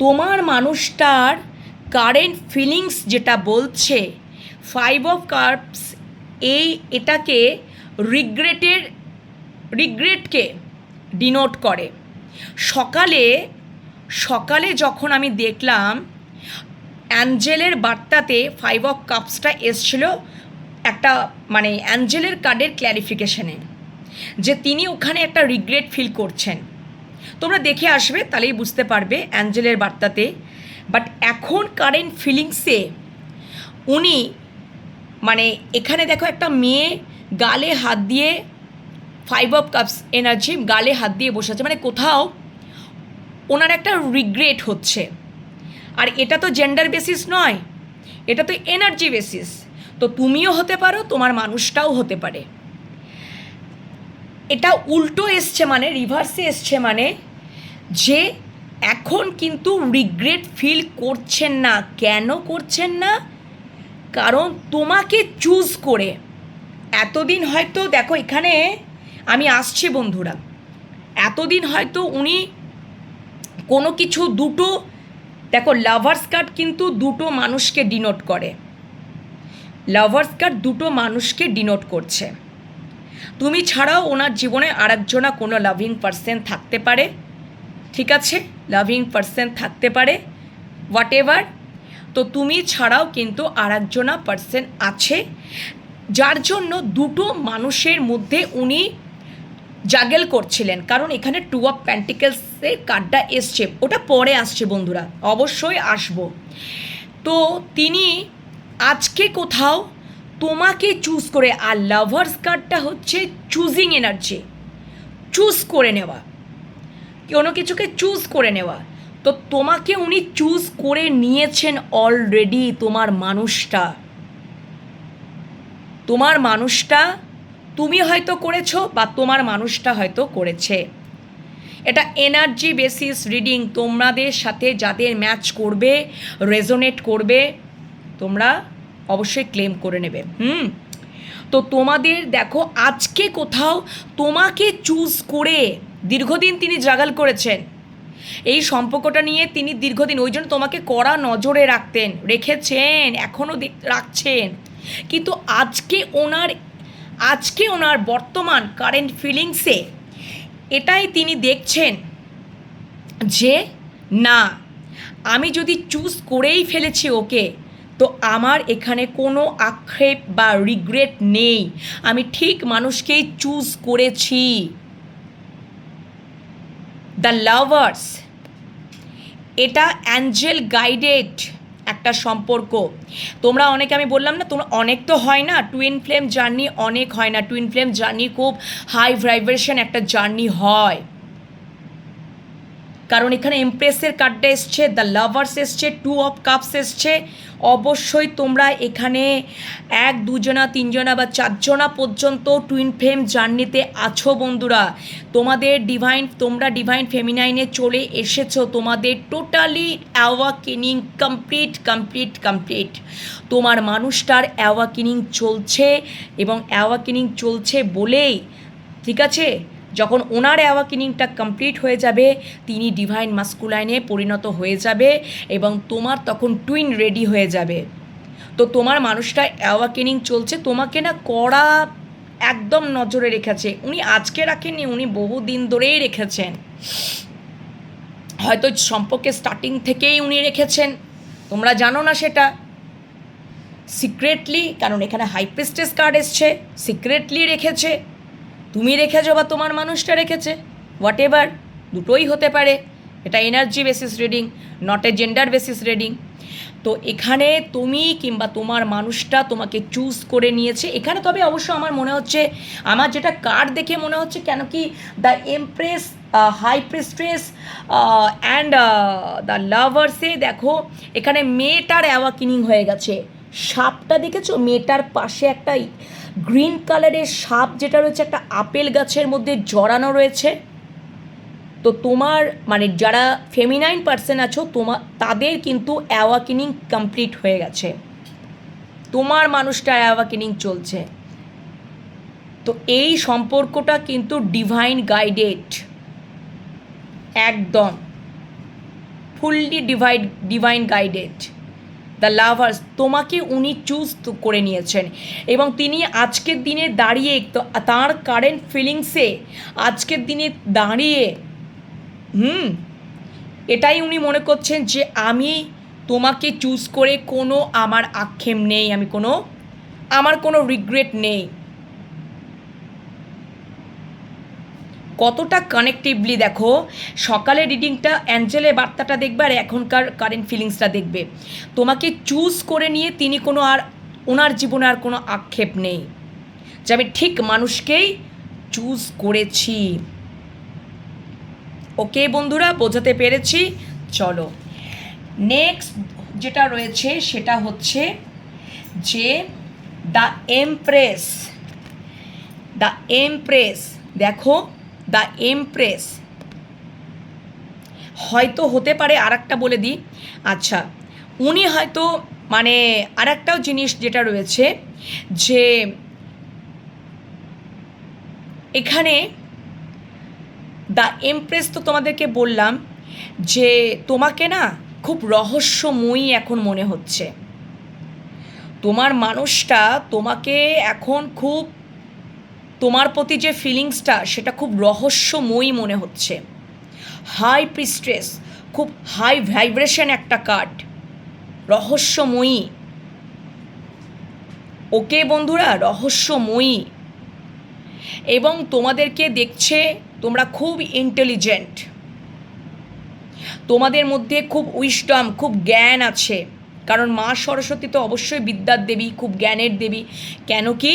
তোমার মানুষটার কারেন্ট ফিলিংস যেটা বলছে, 5 of কাপস এটাকে রিগ্রেটকে ডিনোট করে। সকালে যখন আমি দেখলাম অ্যাঞ্জেলের বার্তাতে 5 of কাপসটা এসছিল, একটা মানে অ্যাঞ্জেলের কার্ডের ক্ল্যারিফিকেশনে, যে তিনি ওখানে একটা রিগ্রেট ফিল করছেন। তোমরা দেখে আসবে, তাহলেই বুঝতে পারবে অ্যাঞ্জেলের বার্তাতে। বাট এখন কারেন্ট ফিলিংসে উনি মানে এখানে দেখো একটা মেয়ে গালে হাত দিয়ে, 5 of কাপস এনার্জি, গালে হাত দিয়ে বসে আছে, মানে কোথাও ওনার একটা রিগ্রেট হচ্ছে। আর এটা তো জেন্ডার বেসিস নয়, এটা তো এনার্জি বেসিস। তো তুমিও হতে পারো, তোমার মানুষটাও হতে পারে। এটা উল্টো এসছে, মানে রিভার্সে এসছে, মানে যে এখন কিন্তু রিগ্রেট ফিল করছেন না। কেন করছেন না? কারণ তোমাকে চুজ করে এতদিন হয়তো, দেখো এখানে আমি আসছি বন্ধুরা, এতদিন হয়তো উনি কোনো কিছু দুটো, দেখো লাভার্স কার্ড কিন্তু দুটো মানুষকে ডিনোট করে, লাভার্স কার্ড দুটো মানুষকে ডিনোট করছে। তুমি ছাড়াও ওনার জীবনে আরেকজনা কোনো লাভিং পার্সন থাকতে পারে, ঠিক আছে, লাভিং পার্সন থাকতে পারে, হোয়াট এভার। তো তুমি ছাড়াও কিন্তু আরেকজনা পার্সন আছে, যার জন্য দুটো মানুষের মধ্যে উনি জাগেল করছিলেন। কারণ এখানে 2 of পেন্টিকলসের কার্ডটা এসছে, ওটা পরে আসছে বন্ধুরা, অবশ্যই আসবো। তো তিনি আজকে কোথাও তোমাকে চুজ করে, আর লাভার্স কার্ডটা হচ্ছে চুজিং এনার্জি, চুজ করে নেওয়া, কোনো কিছুকে চুজ করে নেওয়া। তো তোমাকে উনি চুজ করে নিয়েছেন অলরেডি। তোমার মানুষটা তুমি হয়তো করেছো, বা তোমার মানুষটা হয়তো করেছে। এটা এনার্জি বেসিস রিডিং। তোমাদের সাথে যাদের ম্যাচ করবে, রেজোনেট করবে, তোমরা অবশ্যই ক্লেম করে নেবে। তো তোমাদের দেখো আজকে কোথাও তোমাকে চুজ করে, দীর্ঘদিন তিনি জাগাল করেছেন এই সম্পর্কটা নিয়ে, তিনি দীর্ঘদিন, ওই জন্য তোমাকে কড়া নজরে রেখেছেন, এখনও রাখছেন। কিন্তু আজকে ওনার বর্তমান কারেন্ট ফিলিংসে এটাই তিনি দেখছেন যে না, আমি যদি চুজ করেই ফেলেছি ওকে, তো আমার এখানে কোনো আক্ষেপ বা রিগ্রেট নেই, আমি ঠিক মানুষকেই চুজ করেছি। দ্য লাভার্স, এটা অ্যাঞ্জেল গাইডেড একটা সম্পর্ক। তোমরা অনেকে, আমি বললাম না, তোমরা অনেক তো হয় না, টুইন ফ্লেম জার্নি অনেক হয় না, টুইন ফ্লেম জার্নি খুব হাই ভাইব্রেশন একটা জার্নি হয়। কারণ এখানে এমপ্রেসের কার্ডটা এসছে, দ্য লাভার্স এসছে, 2 of কাপস এসছে। অবশ্যই তোমরা এখানে 1, 2 জনা, 3 জনা বা 4 জনা পর্যন্ত টুইন ফ্লেম জার্নিতে আছো বন্ধুরা। তোমরা ডিভাইন ফেমিনাইনে চলে এসেছো, তোমাদের টোটালি অ্যাওয়াকেনিং কমপ্লিট। তোমার মানুষটার অ্যাওয়াকেনিং চলছে, এবং অ্যাওয়াকেনিং চলছে বলেই, ঠিক আছে, যখন ওনার অ্যাওয়াকেনিংটা কমপ্লিট হয়ে যাবে, তিনি ডিভাইন মাস্কুলাইনে পরিণত হয়ে যাবে, এবং তোমার তখন টুইন রেডি হয়ে যাবে। তো তোমার মানুষটা অ্যাওয়াকেনিং চলছে, তোমাকে না কড়া একদম নজরে রেখেছে। উনি আজকে রাখেননি, উনি বহুদিন ধরেই রেখেছেন। হয়তো সম্পর্কে স্টার্টিং থেকেই উনি রেখেছেন, তোমরা জানো না সেটা, সিক্রেটলি, কারণ এখানে হাই প্রিস্টেস কার্ড এসছে, সিক্রেটলি রেখেছে। তুমি রেখেছো বা তোমার মানুষটা রেখেছে, হোয়াট এভার, দুটোই হতে পারে। এটা energy basis reading, not a gender basis reading. তো এখানে তুমি কিংবা তোমার মানুষটা তোমাকে চুজ করে নিয়েছে এখানে। তবে অবশ্য আমার মনে হচ্ছে, আমার যেটা কার্ড দেখে মনে হচ্ছে, কেন কি the empress, high priestess and the লাভার্সে দেখো এখানে মেয়েটার অ্যাওয়াকিনিং হয়ে গেছে। সাপটা দেখেছো, মেয়েটার পাশে একটা গ্রিন কালারের সাপ যেটা রয়েছে একটা আপেল গাছের মধ্যে জড়ানো রয়েছে। তো তোমার মানে যারা ফেমিনাইন পার্সন আছো তাদের কিন্তু অ্যাওয়াকিনিং কমপ্লিট হয়ে গেছে, তোমার মানুষটা অ্যাওয়াকিনিং চলছে। তো এই সম্পর্কটা কিন্তু ডিভাইন গাইডেড, একদম fully divine guided. The lovers, তোমাকে উনি চুজ করে নিয়েছেন এবং তিনি আজকের দিনে দাঁড়িয়ে তার কারেন্ট ফিলিংসে আজকের দিনে দাঁড়িয়ে এটাই উনি মনে করছেন যে আমি তোমাকে চুজ করে কোনো আমার আক্ষেপ নেই, আমার কোনো রিগ্রেট নেই। কতটা কানেক্টিভলি দেখো, সকালে রিডিংটা অ্যাঞ্জেলের বার্তাটা দেখবে আর এখনকার কারেন্ট ফিলিংসটা দেখবে। তোমাকে চুজ করে নিয়ে তিনি কোনো আর ওনার জীবনে আর কোনো আক্ষেপ নেই যে আমি ঠিক মানুষকেই চুজ করেছি। ওকে বন্ধুরা, বোঝাতে পেরেছি? চলো নেক্সট যেটা রয়েছে সেটা হচ্ছে যে দ্য এমপ্রেস। দ্য এমপ্রেস দেখো, দ্য এমপ্রেস হয়তো হতে পারে, আর একটা বলে দিই, আচ্ছা উনি হয়তো মানে আর একটাও জিনিস যেটা রয়েছে যে এখানে দ্য এমপ্রেস, তো তোমাদেরকে বললাম যে তোমাকে না খুব রহস্যময়ী এখন মনে হচ্ছে। তোমার মানুষটা তোমাকে এখন খুব, তোমার প্রতি যে ফিলিংসটা সেটা খুব রহস্যময়ী মনে হচ্ছে। হাই প্রিস্ট্রেস, খুব হাই ভাইব্রেশন একটা কার্ড, রহস্যময়ী। ওকে বন্ধুরা, রহস্যময়ী। এবং তোমাদেরকে দেখছে তোমরা খুব ইন্টেলিজেন্ট, তোমাদের মধ্যে খুব উইশডম, খুব জ্ঞান আছে, কারণ মা সরস্বতী তো অবশ্যই বিদ্যার দেবী, খুব জ্ঞানের দেবী। কেন কি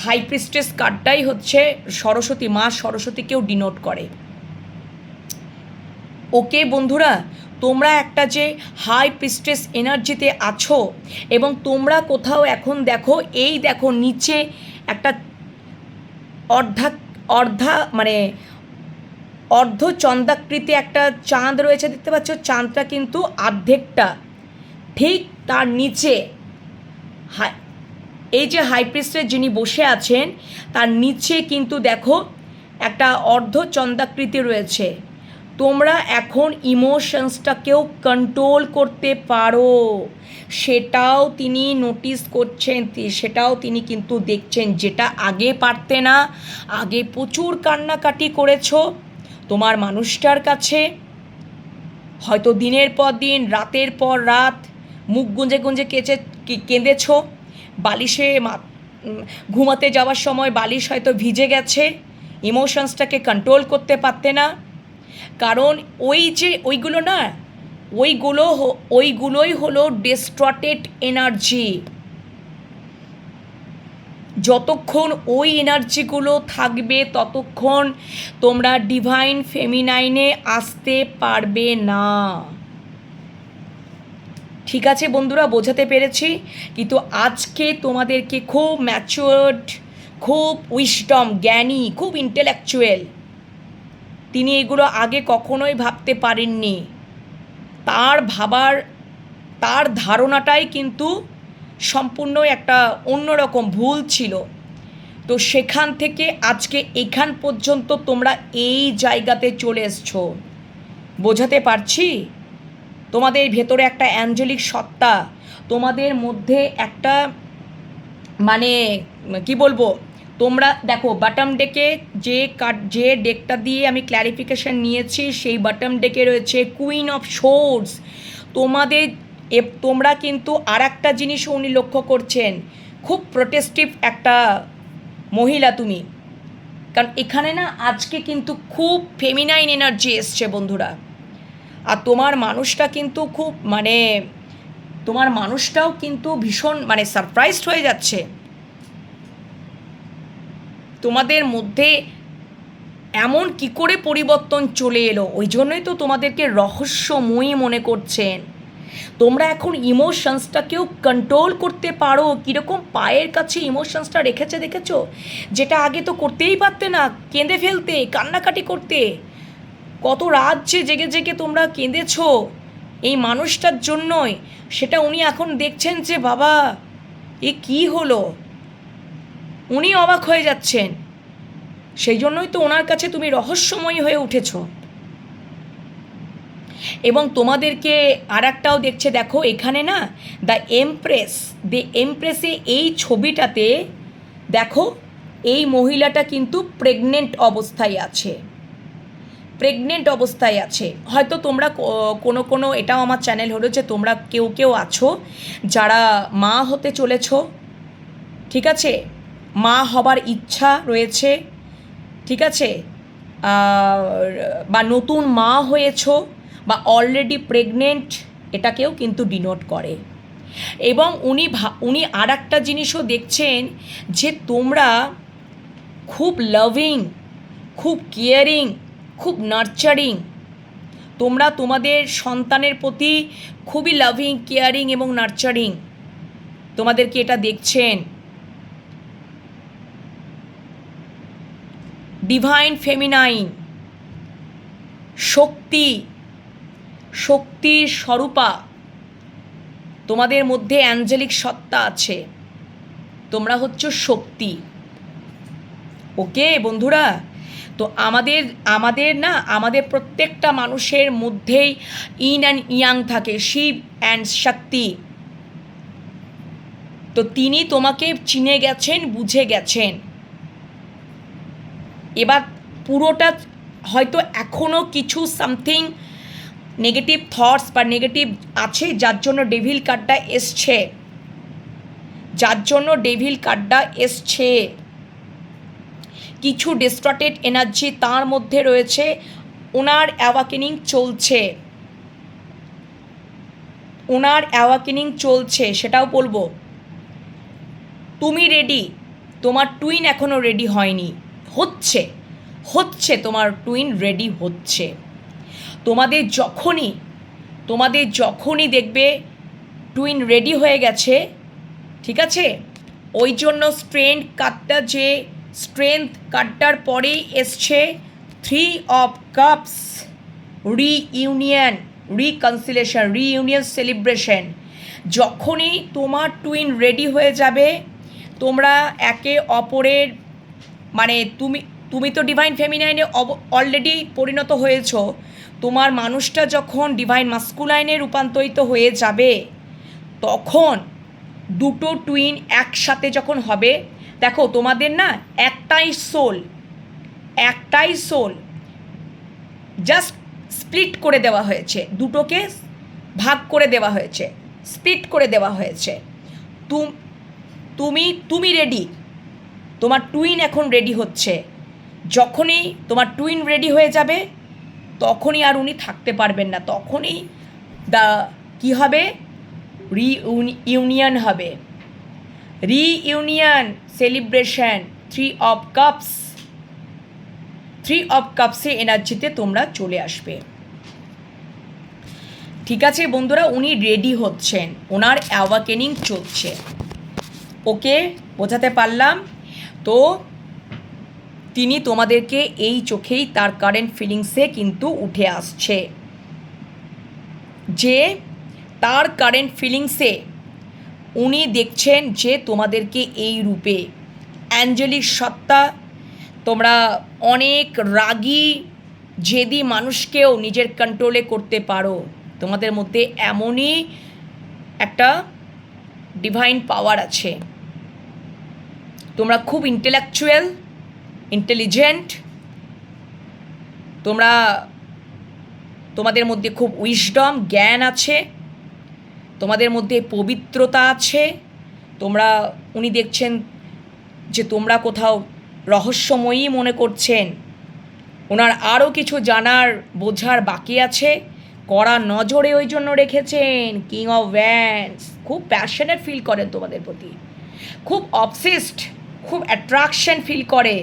হাই প্রিস্টেস কার্ডটাই হচ্ছে সরস্বতী, মা সরস্বতীকেও ডিনোট করে। ওকে বন্ধুরা, তোমরা একটা যে হাই প্রিস্টেস এনার্জিতে আছো এবং তোমরা কোথাও এখন দেখো, এই দেখো নিচে একটা অর্ধ চন্দ্রাকৃতি একটা চাঁদ রয়েছে, দেখতে পাচ্ছ? চাঁদটা কিন্তু অর্ধেকটা, ঠিক তার নিচে এই যে হাই প্রিস্টেস যিনি বসে আছেন তার নিচে কিন্তু দেখো একটা অর্ধ চন্দ্রাকৃতি রয়েছে। তোমরা এখন ইমোশনসটাকেও কন্ট্রোল করতে পারো, সেটাও তিনি নোটিস করছেন, সেটাও তিনি কিন্তু দেখছেন, যেটা আগে পারতে না। আগে প্রচুর কান্নাকাটি করেছো তোমার মানুষটার কাছে, হয়তো দিনের পর দিন, রাতের পর রাত মুখ গুঁজে গুঁজে কেঁদেছ। বালিশে ঘুমাতে যাওয়ার সময় বালিশ হয়তো ভিজে গেছে, ইমোশনসটাকে কন্ট্রোল করতে পারতে না। কারণ ওই যে ওইগুলো না, ওইগুলোই হলো ডিস্টর্টেড এনার্জি। যতক্ষণ ওই এনার্জিগুলো থাকবে ততক্ষণ তোমরা ডিভাইন ফেমিনাইনে আসতে পারবে না। ঠিক আছে বন্ধুরা, বোঝাতে পেরেছি? কিন্তু আজকে তোমাদেরকে খুব ম্যাচিওর্ড, খুব উইশডম, জ্ঞানী, খুব ইন্টেলেকচুয়াল, তিনি এগুলো আগে কখনোই ভাবতে পারেননি। তার ধারণাটাই কিন্তু সম্পূর্ণ একটা অন্যরকম ভুল ছিল। তো সেখান থেকে আজকে এখান পর্যন্ত তোমরা এই জায়গাতে চলে এসছো। বোঝাতে পারছি? তোমাদের ভেতরে একটা অ্যাঞ্জেলিক সত্তা, তোমাদের মধ্যে একটা মানে কি বলবো, তোমরা দেখো বটম ডেকে যে ডেকটা দিয়ে আমি ক্ল্যারিফিকেশান নিয়েছি সেই বটম ডেকে রয়েছে কুইন অফ সোর্ডস। তোমরা কিন্তু আর একটা জিনিসও উনি লক্ষ্য করছেন, খুব প্রোটেস্টিভ একটা মহিলা তুমি, কারণ এখানে না আজকে কিন্তু খুব ফেমিনাইন এনার্জি এসছে বন্ধুরা। আর তোমার মানুষটা কিন্তু খুব তোমার মানুষটাও কিন্তু ভীষণ সারপ্রাইজড হয়ে যাচ্ছে। তোমাদের মধ্যে এমন কি করে পরিবর্তন চলে এলো, ওই জন্যই তো তোমাদেরকে রহস্যময়ী মনে করছেন। তোমরা এখন ইমোশনসটাকেও কন্ট্রোল করতে পারো। কীরকম পায়ের কাছে ইমোশনসটা রেখেছে দেখেছো, যেটা আগে তো করতেই পারতে না, কেঁদে ফেলতে, কান্নাকাটি করতে। কত রাত যে জেগে জেগে তোমরা কেঁদেছো এই মানুষটার জন্যই, সেটা উনি এখন দেখছেন যে বাবা এ কি হলো, উনি অবাক হয়ে যাচ্ছেন। সেই জন্যই তো ওনার কাছে তুমি রহস্যময়ী হয়ে উঠেছো। এবং তোমাদেরকে আর একটাও দেখছে, দেখো এখানে না দ্য এমপ্রেসে এই ছবিটাতে দেখো এই মহিলাটা কিন্তু প্রেগনেন্ট অবস্থায় আছে। হয়তো তোমরা কোনো এটাও আমার চ্যানেল হলো যে তোমরা কেউ আছো যারা মা হতে চলেছ, ঠিক আছে, মা হবার ইচ্ছা রয়েছে, ঠিক আছে, বা নতুন মা হয়েছো বা অলরেডি প্রেগনেন্ট, এটাকেও কিন্তু ডিনোট করে। এবং উনি আর একটা জিনিসও দেখছেন যে তোমরা খুব লাভিং, খুব কেয়ারিং, খুব নার্চারিং। তোমরা তোমাদের সন্তানের প্রতি খুবই লাভিং, কেয়ারিং এবং নার্চারিং, তোমাদেরকে এটা দেখছেন। ডিভাইন ফেমিনাইন, শক্তির স্বরূপা, তোমাদের মধ্যে অ্যাঞ্জেলিক সত্তা আছে, তোমরা হচ্ছে শক্তি। ওকে বন্ধুরা, তো আমাদের প্রত্যেকটা মানুষের মধ্যেই ইন অ্যান্ড ইয়াং থাকে, শিব অ্যান্ড শক্তি। তো তিনি তোমাকে চিনে গেছেন, বুঝে গেছেন। এবার পুরোটা হয়তো এখনও কিছু সামথিং নেগেটিভ থটস বা নেগেটিভ আছে, যার জন্য ডেভিল কার্ডটা এসছে। কিছু ডিস্ট্রটেড এনার্জি তার মধ্যে রয়েছে, ওনার অ্যাওয়াকেনিং চলছে, সেটাও বলবো। তুমি রেডি, তোমার টুইন এখনও রেডি হয়নি, হচ্ছে তোমার টুইন রেডি হচ্ছে। তোমাদের যখনই দেখবে টুইন রেডি হয়ে গেছে, ঠিক আছে, ওই জন্য স্ট্রেংথ কার্ডটার পরেই এসছে 3 অফ কাপস, রিইউনিয়ন সেলিব্রেশন। যখনই তোমার টুইন রেডি হয়ে যাবে, তোমরা একে অপরের তুমি তো ডিভাইন ফেমিনাইনে অলরেডি পরিণত হয়েছো, তোমার মানুষটা যখন ডিভাইন মাস্কুলাইনে রূপান্তরিত হয়ে যাবে, তখন দুটো টুইন একসাথে যখন হবে, দেখো তোমাদের না একটাই সোল জাস্ট স্প্লিট করে দেওয়া হয়েছে, দুটোকে ভাগ করে দেওয়া হয়েছে, স্প্লিট করে দেওয়া হয়েছে। তুমি রেডি, তোমার টুইন এখন রেডি হচ্ছে। যখনই তোমার টুইন রেডি হয়ে যাবে, তখনই আর উনি থাকতে পারবেন না, তখনই কি হবে, রিইউনিয়ন হবে, রিইউনিয়ন সেলিব্রেশন। 3 অফ কাপসে এনার্জিতে তোমরা চলে আসবে। ঠিক আছে বন্ধুরা, উনি রেডি হচ্ছেন, ওনার অ্যাওয়াকেনিং চলছে। ওকে, বোঝাতে পারলাম তো? তিনি তোমাদেরকে এই চোখেই তার কারেন্ট ফিলিংসে কিন্তু উঠে আসছে, যে তার কারেন্ট ফিলিংসে উনি দেখছেন যে তোমাদেরকে এই রূপে অ্যাঞ্জেলিক সত্তা, তোমরা অনেক রাগী জেদি মানুষকেও নিজের কন্ট্রোলে করতে পারো। তোমাদের মধ্যে এমনই একটা ডিভাইন পাওয়ার আছে। তোমরা খুব ইন্টেলেকচুয়াল, ইন্টেলিজেন্ট, তোমাদের মধ্যে খুব উইজডম, জ্ঞান আছে, তোমাদের মধ্যে পবিত্রতা আছে। উনি দেখছেন যে তোমরা কোথাও রহস্যময়ী মনে করছেন, ওনার আরও কিছু জানার বোঝার বাকি আছে, কড়া নজরে ওই জন্য রেখেছেন। কিং অফ ভ্যান্স খুব প্যাশনেট ফিল করেন তোমাদের প্রতি, খুব অবসেসড, খুব অ্যাট্রাকশন ফিল করে।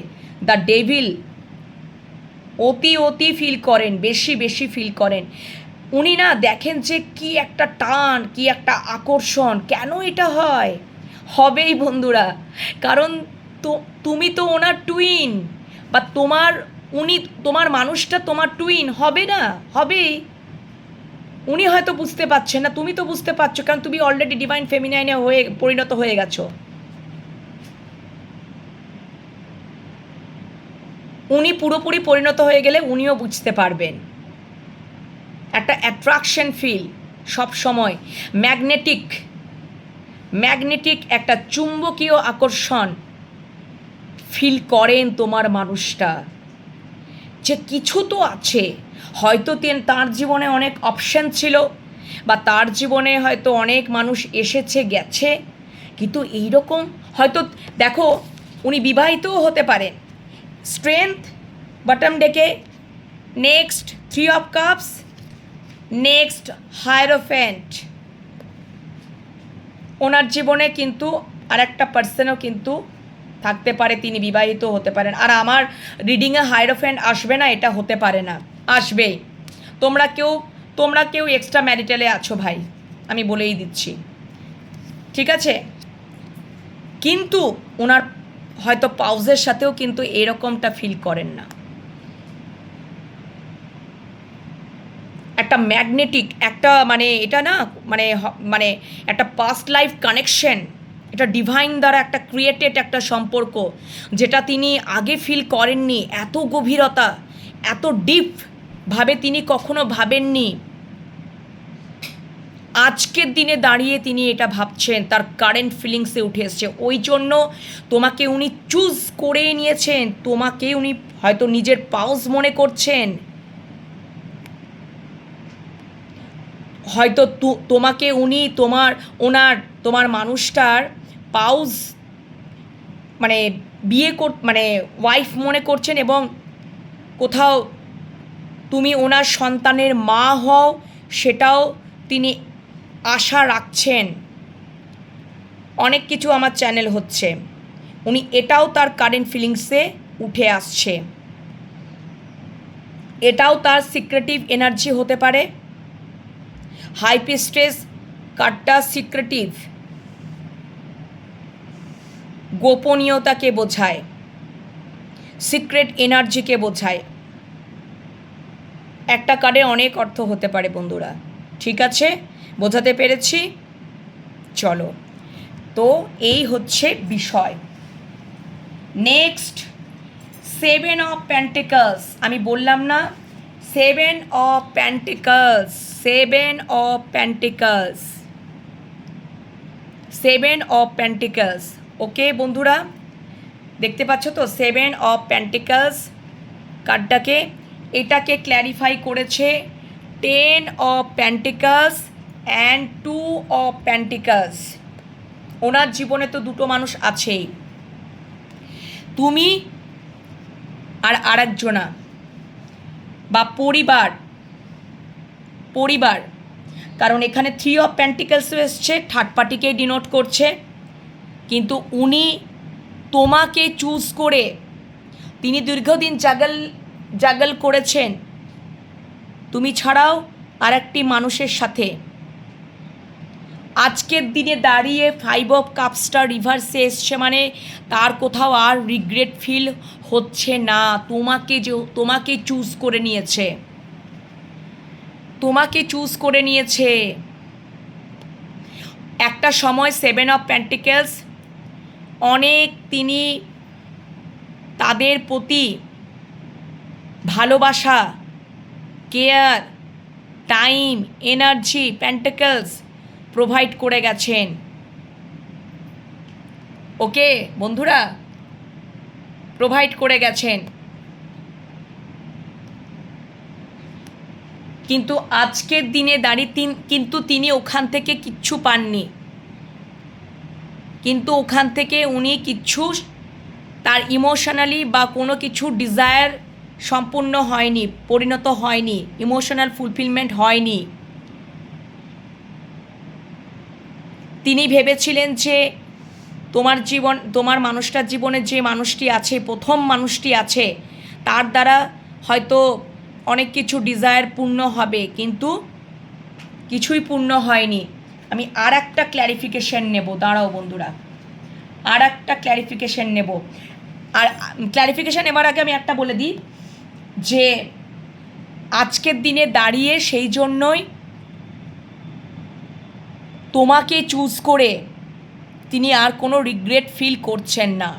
দ্য ডেভিল অতি ফিল করেন, বেশি ফিল করেন। উনি না দেখেন যে কি একটা টান, কি একটা আকর্ষণ। কেন এটা হয়? হবেই বন্ধুরা, কারণ তুমি তো ওনার টুইন, বা তোমার মানুষটা তোমার টুইন হবে না, হবেই। উনি হয়তো বুঝতে পারছেন না, তুমি তো বুঝতে পারছো, কারণ তুমি অলরেডি ডিভাইন ফেমিনাইনে পরিণত হয়ে গেছো। উনি পুরোপুরি পরিণত হয়ে গেলে উনিও বুঝতে পারবেন। একটা অ্যাট্রাকশন ফিল সব সময়, ম্যাগনেটিক একটা চুম্বকীয় আকর্ষণ ফিল করেন তোমার মানুষটা, যে কিছু তো আছে। হয়তো তার জীবনে অনেক অপশন ছিল, বা তার জীবনে হয়তো অনেক মানুষ এসেছে গেছে, কিন্তু এইরকম হয়তো দেখো উনি বিবাহিতও হতে পারেন। স্ট্রেংথ বটম ডেকে, নেক্সট 3 অফ কাপস, নেক্সট হায়ারোফ্যান্ট। ওনার জীবনে কিন্তু আরেকটা পার্সনও কিন্তু থাকতে পারে, তিনি বিবাহিত হতে পারেন। আর আমার রিডিংয়ে হায়ারোফ্যান্ট আসবে না এটা হতে পারে না, আসবেই। তোমরা কেউ এক্সট্রা ম্যারিটালে আছো ভাই, আমি বলেই দিচ্ছি, ঠিক আছে? কিন্তু ওনার হয়তো পাউজের সাথেও কিন্তু এরকমটা ফিল করেন না। একটা ম্যাগনেটিক একটা এটা না মানে একটা পাস্ট লাইফ কানেকশন, এটা ডিভাইন দ্বারা একটা ক্রিয়েটেড একটা সম্পর্ক, যেটা তিনি আগে ফিল করেননি। এত গভীরতা, এত ডিপভাবে তিনি কখনো ভাবেননি। আজকের দিনে দাঁড়িয়ে তিনি এটা ভাবছেন, তার কারেন্ট ফিলিংসে উঠে এসছে। ওই জন্য তোমাকে উনি চুজ করে নিয়েছেন, তোমাকে উনি হয়তো নিজের পাউজ মনে করছেন, হয়তো তোমাকে উনি তোমার মানুষটার পাউজ ওয়াইফ মনে করছেন, এবং কোথাও তুমি ওনার সন্তানের মা হও সেটাও তিনি আশা রাখছেন। অনেক কিছু আমার চ্যানেল হচ্ছে, উনি এটাও তার কারেন্ট ফিলিংসে উঠে আসছে। এটাও তার সিক্রেটিভ এনার্জি হতে পারে। হাই প্রিস্টেস কার্ডটা সিক্রেটিভ, গোপনীয়তাকে বোঝায়, সিক্রেট এনার্জিকে বোঝায়। একটা কার্ডে অনেক অর্থ হতে পারে বন্ধুরা, ঠিক আছে? বোঝাতে পেরেছি? চলো, তো এই হচ্ছে বিষয়। Next 7 of pentacles. আমি বললাম না, 7 of pentacles, 7 of pentacles, 7 of pentacles. Okay বন্ধুরা, দেখতে পাচ্ছ তো 7 অফ পেন্টিকলস কার্ডটাকে, এটাকে ক্ল্যারিফাই করেছে 10 of pentacles and 2 of pentacles. ওনার জীবনে তো দুটো মানুষ আছেই, তুমি আর আরেকজনা, বা পরিবার, কারণ এখানে 3 অফ পেন্টিকলস এসছে, থার্ড পার্টিকেই ডিনোট করছে। কিন্তু উনি তোমাকে চুজ করে, তিনি দীর্ঘদিন জাগল করেছেন তুমি ছাড়াও আরেকটি মানুষের সাথে। আজকের দিনে দাঁড়িয়ে 5 অফ কাপসটা রিভার্সে এসছে, মানে তার কোথাও আর রিগ্রেট ফিল হচ্ছে না। তোমাকে চুজ করে নিয়েছে, তোমাকে চুজ করে নিয়েছে। একটা সময় 7 অফ পেন্টিকলস অনেক তিনি তাদের প্রতি ভালোবাসা, care, time, energy, pentacles provide করে গেছেন। ওকে বন্ধুরা, প্রোভাইড করে গেছেন, কিন্তু আজকের দিনে দাঁড়িয়ে কিন্তু তিনি ওখান থেকে কিচ্ছু পাননি, কিন্তু ওখান থেকে উনি কিচ্ছু তার ইমোশনালি বা কোনো কিছু ডিজায়ার সম্পূর্ণ হয়নি, পরিণত হয়নি, ইমোশনাল ফুলফিলমেন্ট হয়নি। তিনি ভেবেছিলেন যে তোমার মানুষটার জীবনে যে মানুষটি আছে, প্রথম মানুষটি আছে, তার দ্বারা হয়তো অনেক কিছু ডিজায়ার পূর্ণ হবে, কিন্তু কিছুই পূর্ণ হয়নি। আমি আর একটা ক্ল্যারিফিকেশন নেব, দাঁড়াও বন্ধুরা, আর একটা ক্ল্যারিফিকেশন নেব। আর ক্ল্যারিফিকেশন নেবার আগে আমি একটা বলে দিই যে আজকের দিনে দাঁড়িয়ে সেই জন্যই তোমাকে চুজ করে তিনি আর কোনো রিগ্রেট ফিল করছেন না।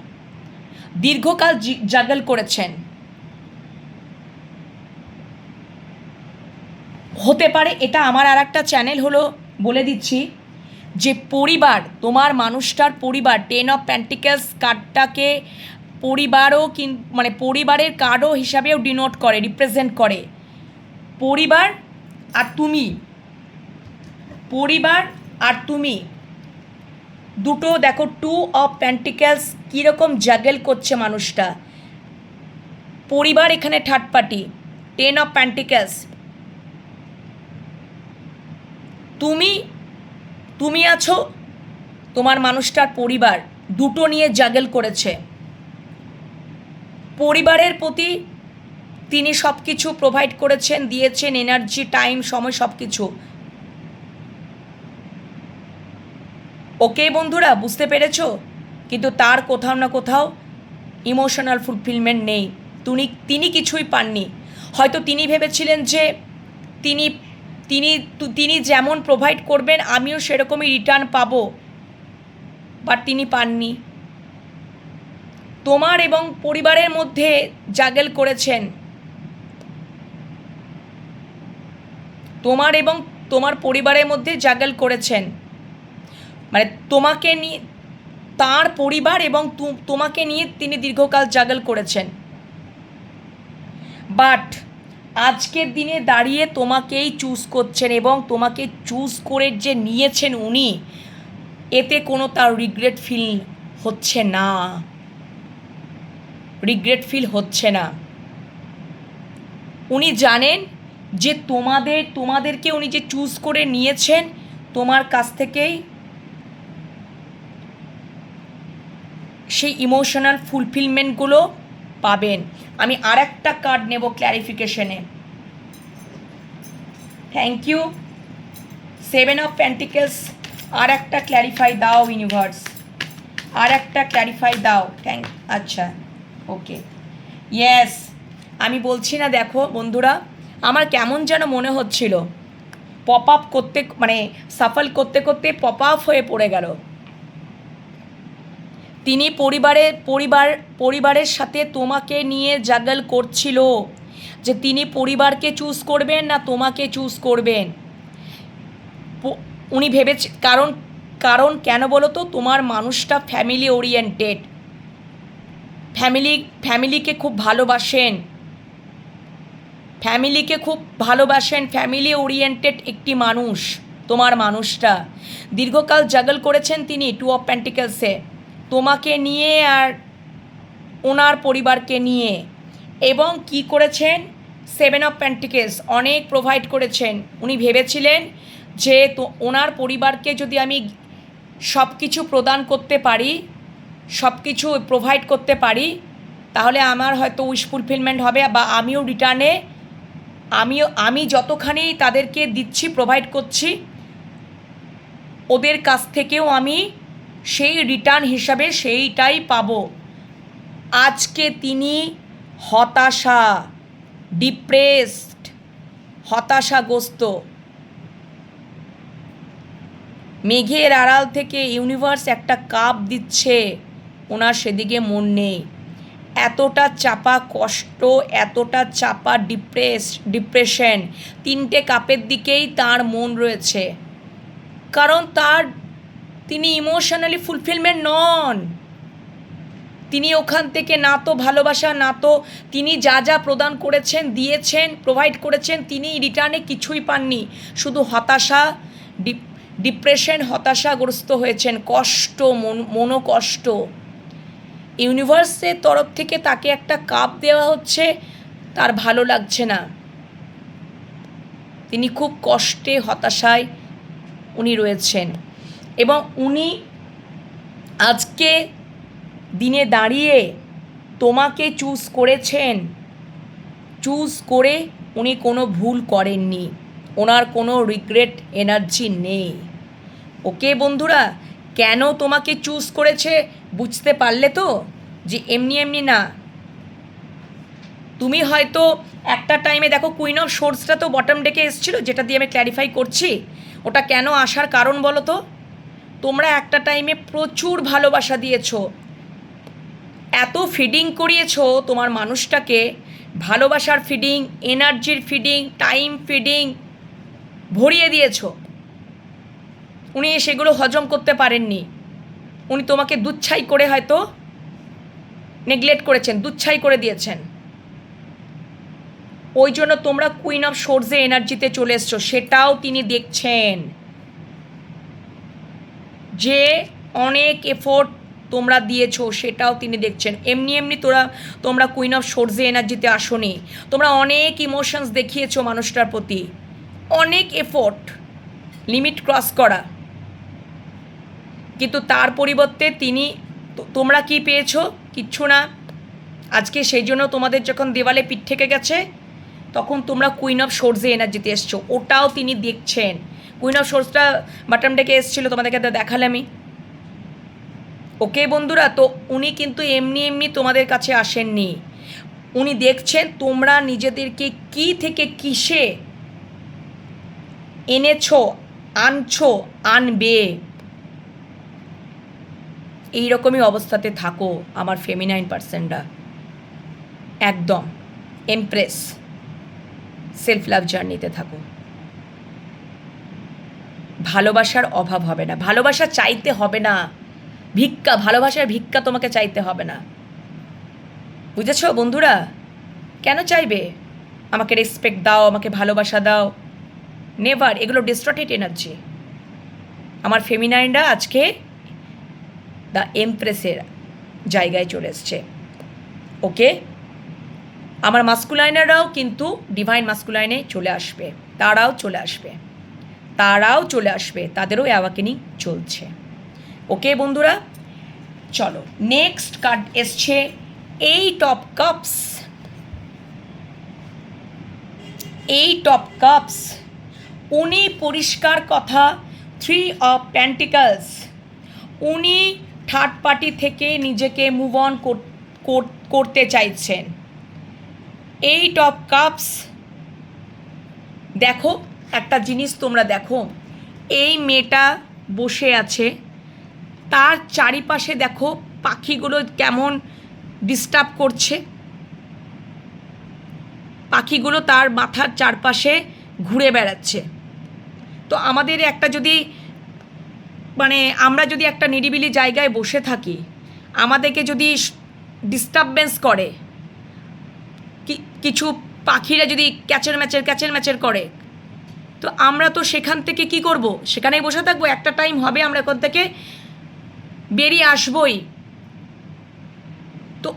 দীর্ঘকাল জাগল করেছেন, হতে পারে এটা আমার আর একটা চ্যানেল হলো, বলে দিচ্ছি যে পরিবার, তোমার মানুষটার পরিবার, 10 অফ পেন্টিকলস কার্ডটাকে পরিবারও মানে পরিবারের কার্ডও হিসাবেও ডিনোট করে, রিপ্রেজেন্ট করে। পরিবার আর তুমি, পরিবার আর তুমি দুটো দেখো, 2 অফ পেন্টিকলস কীরকম জাগল করছে মানুষটা। পরিবার এখানে থার্ড পার্টি, 10 অফ পেন্টিকলস। তুমি আছো, তোমার মানুষটার পরিবার, দুটো নিয়ে জাগল করেছে। পরিবারের প্রতি তিনি সব কিছু প্রোভাইড করেছেন, দিয়েছেন, এনার্জি, টাইম, সময়, সব কিছু। ওকে বন্ধুরা, বুঝতে পেরেছো? কিন্তু তার কোথাও না কোথাও ইমোশনাল ফুলফিলমেন্ট নেই, তিনি কিছুই পাননি। হয়তো তিনি ভেবেছিলেন যে তিনি তিনি তিনি যেমন প্রোভাইড করবেন আমিও সেরকমই রিটার্ন পাবো, বাট তিনি পাননি। তোমার এবং পরিবারের মধ্যে জাগল করেছেন, তোমার এবং তোমার পরিবারের মধ্যে জাগল করেছেন, মানে তোমাকে নিয়ে, তার পরিবার এবং তোমাকে নিয়ে তিনি দীর্ঘকাল জাগল করেছেন। বাট আজকের দিনে দাঁড়িয়ে তোমাকেই চুজ করছেন, এবং তোমাকে চুজ করে যে নিয়েছেন উনি, এতে কোনো তার রিগ্রেট ফিল হচ্ছে না, রিগ্রেট ফিল হচ্ছে না। উনি জানেন যে তোমাদেরকে উনি যে চুজ করে নিয়েছেন, তোমার কাছ থেকেই সেই ইমোশনাল ফুলফিলমেন্টগুলো পাবেন। আমি আর একটা কার্ড নেব ক্ল্যারিফিকেশনে। Thank you. 7 অফ পেন্টিকলস, আর একটা ক্ল্যারিফাই দাও ইউনিভার্স, আর একটা ক্ল্যারিফাই দাও। আচ্ছা, ওকে, ইয়েস। আমি বলছি না, দেখো বন্ধুরা, আমার কেমন যেন মনে হচ্ছিল পপ আপ করতে, মানে সাফল করতে করতে পপ আপ হয়ে পড়ে গেল। তিনি পরিবারের সাথে তোমাকে নিয়ে জাগল করছিল যে তিনি পরিবারকে চুজ করবেন না তোমাকে চুজ করবেন। উনি ভেবেছে, কারণ কেন বলো তো, তোমার মানুষটা ফ্যামিলি ওরিয়েন্টেড, ফ্যামিলিকে খুব ভালোবাসেন, ফ্যামিলি ওরিয়েন্টেড একটি মানুষ তোমার মানুষটা। দীর্ঘকাল জাগল করেছেন তিনি 2 অফ পেন্টিকলসে, তোমাকে নিয়ে আর ওনার পরিবারকে নিয়ে। এবং কি করেছেন, 7 অফ পেন্টিকলস, অনেক প্রোভাইড করেছেন। উনি ভেবেছিলেন যে ওনার পরিবারকে যদি আমি সব কিছু প্রদান করতে পারি, সব কিছু প্রোভাইড করতে পারি, তাহলে আমার হয়তো উইশ ফুলফিলমেন্ট হবে, বা আমিও রিটার্নে আমি যতখানি তাদেরকে দিচ্ছি, প্রোভাইড করছি, ওদের কাছ থেকেও আমি সেই রিটার্ন হিসাবে সেইটাই পাবো। আজকে তিনি ডিপ্রেসড, হতাশাগ্রস্ত। মেঘের আড়াল থেকে ইউনিভার্স একটা কাপ দিচ্ছে, ওনার সেদিকে মন নেই। এতটা চাপা কষ্ট, এতটা চাপা ডিপ্রেশন, 3টে কাপের দিকেই তার মন রয়েছে। কারণ তিনি ইমোশনালি ফুলফিলমেন্ট নন, তিনি ওখান থেকে না তো ভালোবাসা, না তো তিনি যা যা প্রদান করেছেন, দিয়েছেন, প্রোভাইড করেছেন, তিনি রিটার্নে কিছুই পাননি। শুধু হতাশা, ডিপ্রেশন, হতাশাগ্রস্ত হয়েছেন, কষ্ট, মনোকষ্ট। ইউনিভার্সের তরফ থেকে তাকে একটা কাপ দেওয়া হচ্ছে, তার ভালো লাগছে না। তিনি খুব কষ্টে, হতাশায় উনি রয়েছেন। এবং উনি আজকে দিনে দাঁড়িয়ে তোমাকে চুজ করেছেন। চুজ করে উনি কোনো ভুল করেননি, ওনার কোনো রিগ্রেট এনার্জি নেই। ওকে বন্ধুরা, কেন তোমাকে চুজ করেছে বুঝতে পারলে তো, যে এমনি এমনি না। তুমি হয়তো একটা টাইমে দেখো কুইন অফ সোর্সটা তো বটম ডেকে এসেছিলো, যেটা দিয়ে আমি ক্ল্যারিফাই করছি। ওটা কেন আসার কারণ বলো তো? তোমরা একটা টাইমে প্রচুর ভালোবাসা দিয়েছো, এত ফিডিং করিয়েছো তোমার মানুষটাকে, ভালোবাসার ফিডিং, এনার্জির ফিডিং, টাইম ফিডিং ভরিয়ে দিয়েছো। উনি সেগুলো হজম করতে পারেননি। উনি তোমাকে দুচ্ছাই করে হয়তো নেগলেক্ট করেছেন, দুচ্ছাই করে দিয়েছেন। ওই জন্য তোমরা কুইন অফ সোর্সে এনার্জিতে চলে এসছো। সেটাও তিনি দেখছেন, যে অনেক এফোর্ট তোমরা দিয়েছো, সেটাও তিনি দেখছেন। এমনি এমনি তোমরা কুইন অফ সোর্সে এনার্জিতে আসোনি। তোমরা অনেক ইমোশনস দেখিয়েছো মানুষটার প্রতি, অনেক এফোর্ট, লিমিট ক্রস করা। কিন্তু তার পরিবর্তে তোমরা কি পেয়েছো? কিচ্ছু না। আজকে সেই জন্য তোমাদের যখন দেওয়ালে পিঠ থেকে গেছে, তখন তোমরা কুইন অফ সোর্সে এনার্জিতে এসছো, ওটাও তিনি দেখছেন। কুইন অফ সোর্সটা বাটম ডেকে এসেছিলো, তোমাদেরকে তো দেখালামই। ওকে বন্ধুরা, তো উনি কিন্তু এমনি এমনি তোমাদের কাছে আসেননি। উনি দেখছেন তোমরা নিজেদেরকে কি থেকে কিসে এনেছো, আনছো, আনবে। এইরকমই অবস্থাতে থাকো আমার ফেমিনাইন পার্সনরা, একদম এমপ্রেস, সেলফ লাভ জার্নিতে থাকো। ভালোবাসার অভাব হবে না, ভালোবাসা চাইতে হবে না, ভালোবাসার ভিক্ষা তোমাকে চাইতে হবে না। বুঝেছো বন্ধুরা? কেন চাইবে? আমাকে রেসপেক্ট দাও, আমাকে ভালোবাসা দাও, নেভার। এগুলো ডিস্টর্টেড এনার্জি। আমার ফেমিনাইনরা আজকে দ্য এমপ্রেসের জায়গায় চলে এসছে। ওকে, আমার মাস্কুলাইনাররাও কিন্তু ডিভাইন মাস্কুলাইনে চলে আসবে, তারাও চলে আসবে, তাদেরও অ্যাওয়াকেনিং চলছে। ওকে বন্ধুরা, চলো নেক্সট কার্ড এসছে 8 অফ কাপস। 8 অফ কাপস, উনি পরিষ্কার কথা 3 অফ পেন্টিকলস। উনি থার্ড পার্টি থেকে নিজেকে মুভ অন করতে চাইছেন। 8 অফ কাপস, দেখো একটা জিনিস তোমরা দেখো, এই মেয়েটা বসে আছে, তার চারিপাশে দেখো পাখিগুলো কেমন ডিস্টার্ব করছে। পাখিগুলো তার মাথার চারপাশে ঘুরে বেড়াচ্ছে। তো আমাদের একটা যদি আমরা যদি একটা নিরিবিলি জায়গায় বসে থাকি, আমাদেরকে যদি ডিস্টারবেন্স করে, কিছু পাখিরা যদি ক্যাচের ম্যাচের করে, তো আমরা তো সেখান থেকে কি করব? সেখানেই বসে থাকবো? একটা টাইম হবে আমরা এখান থেকে বেরিয়ে আসবই। তো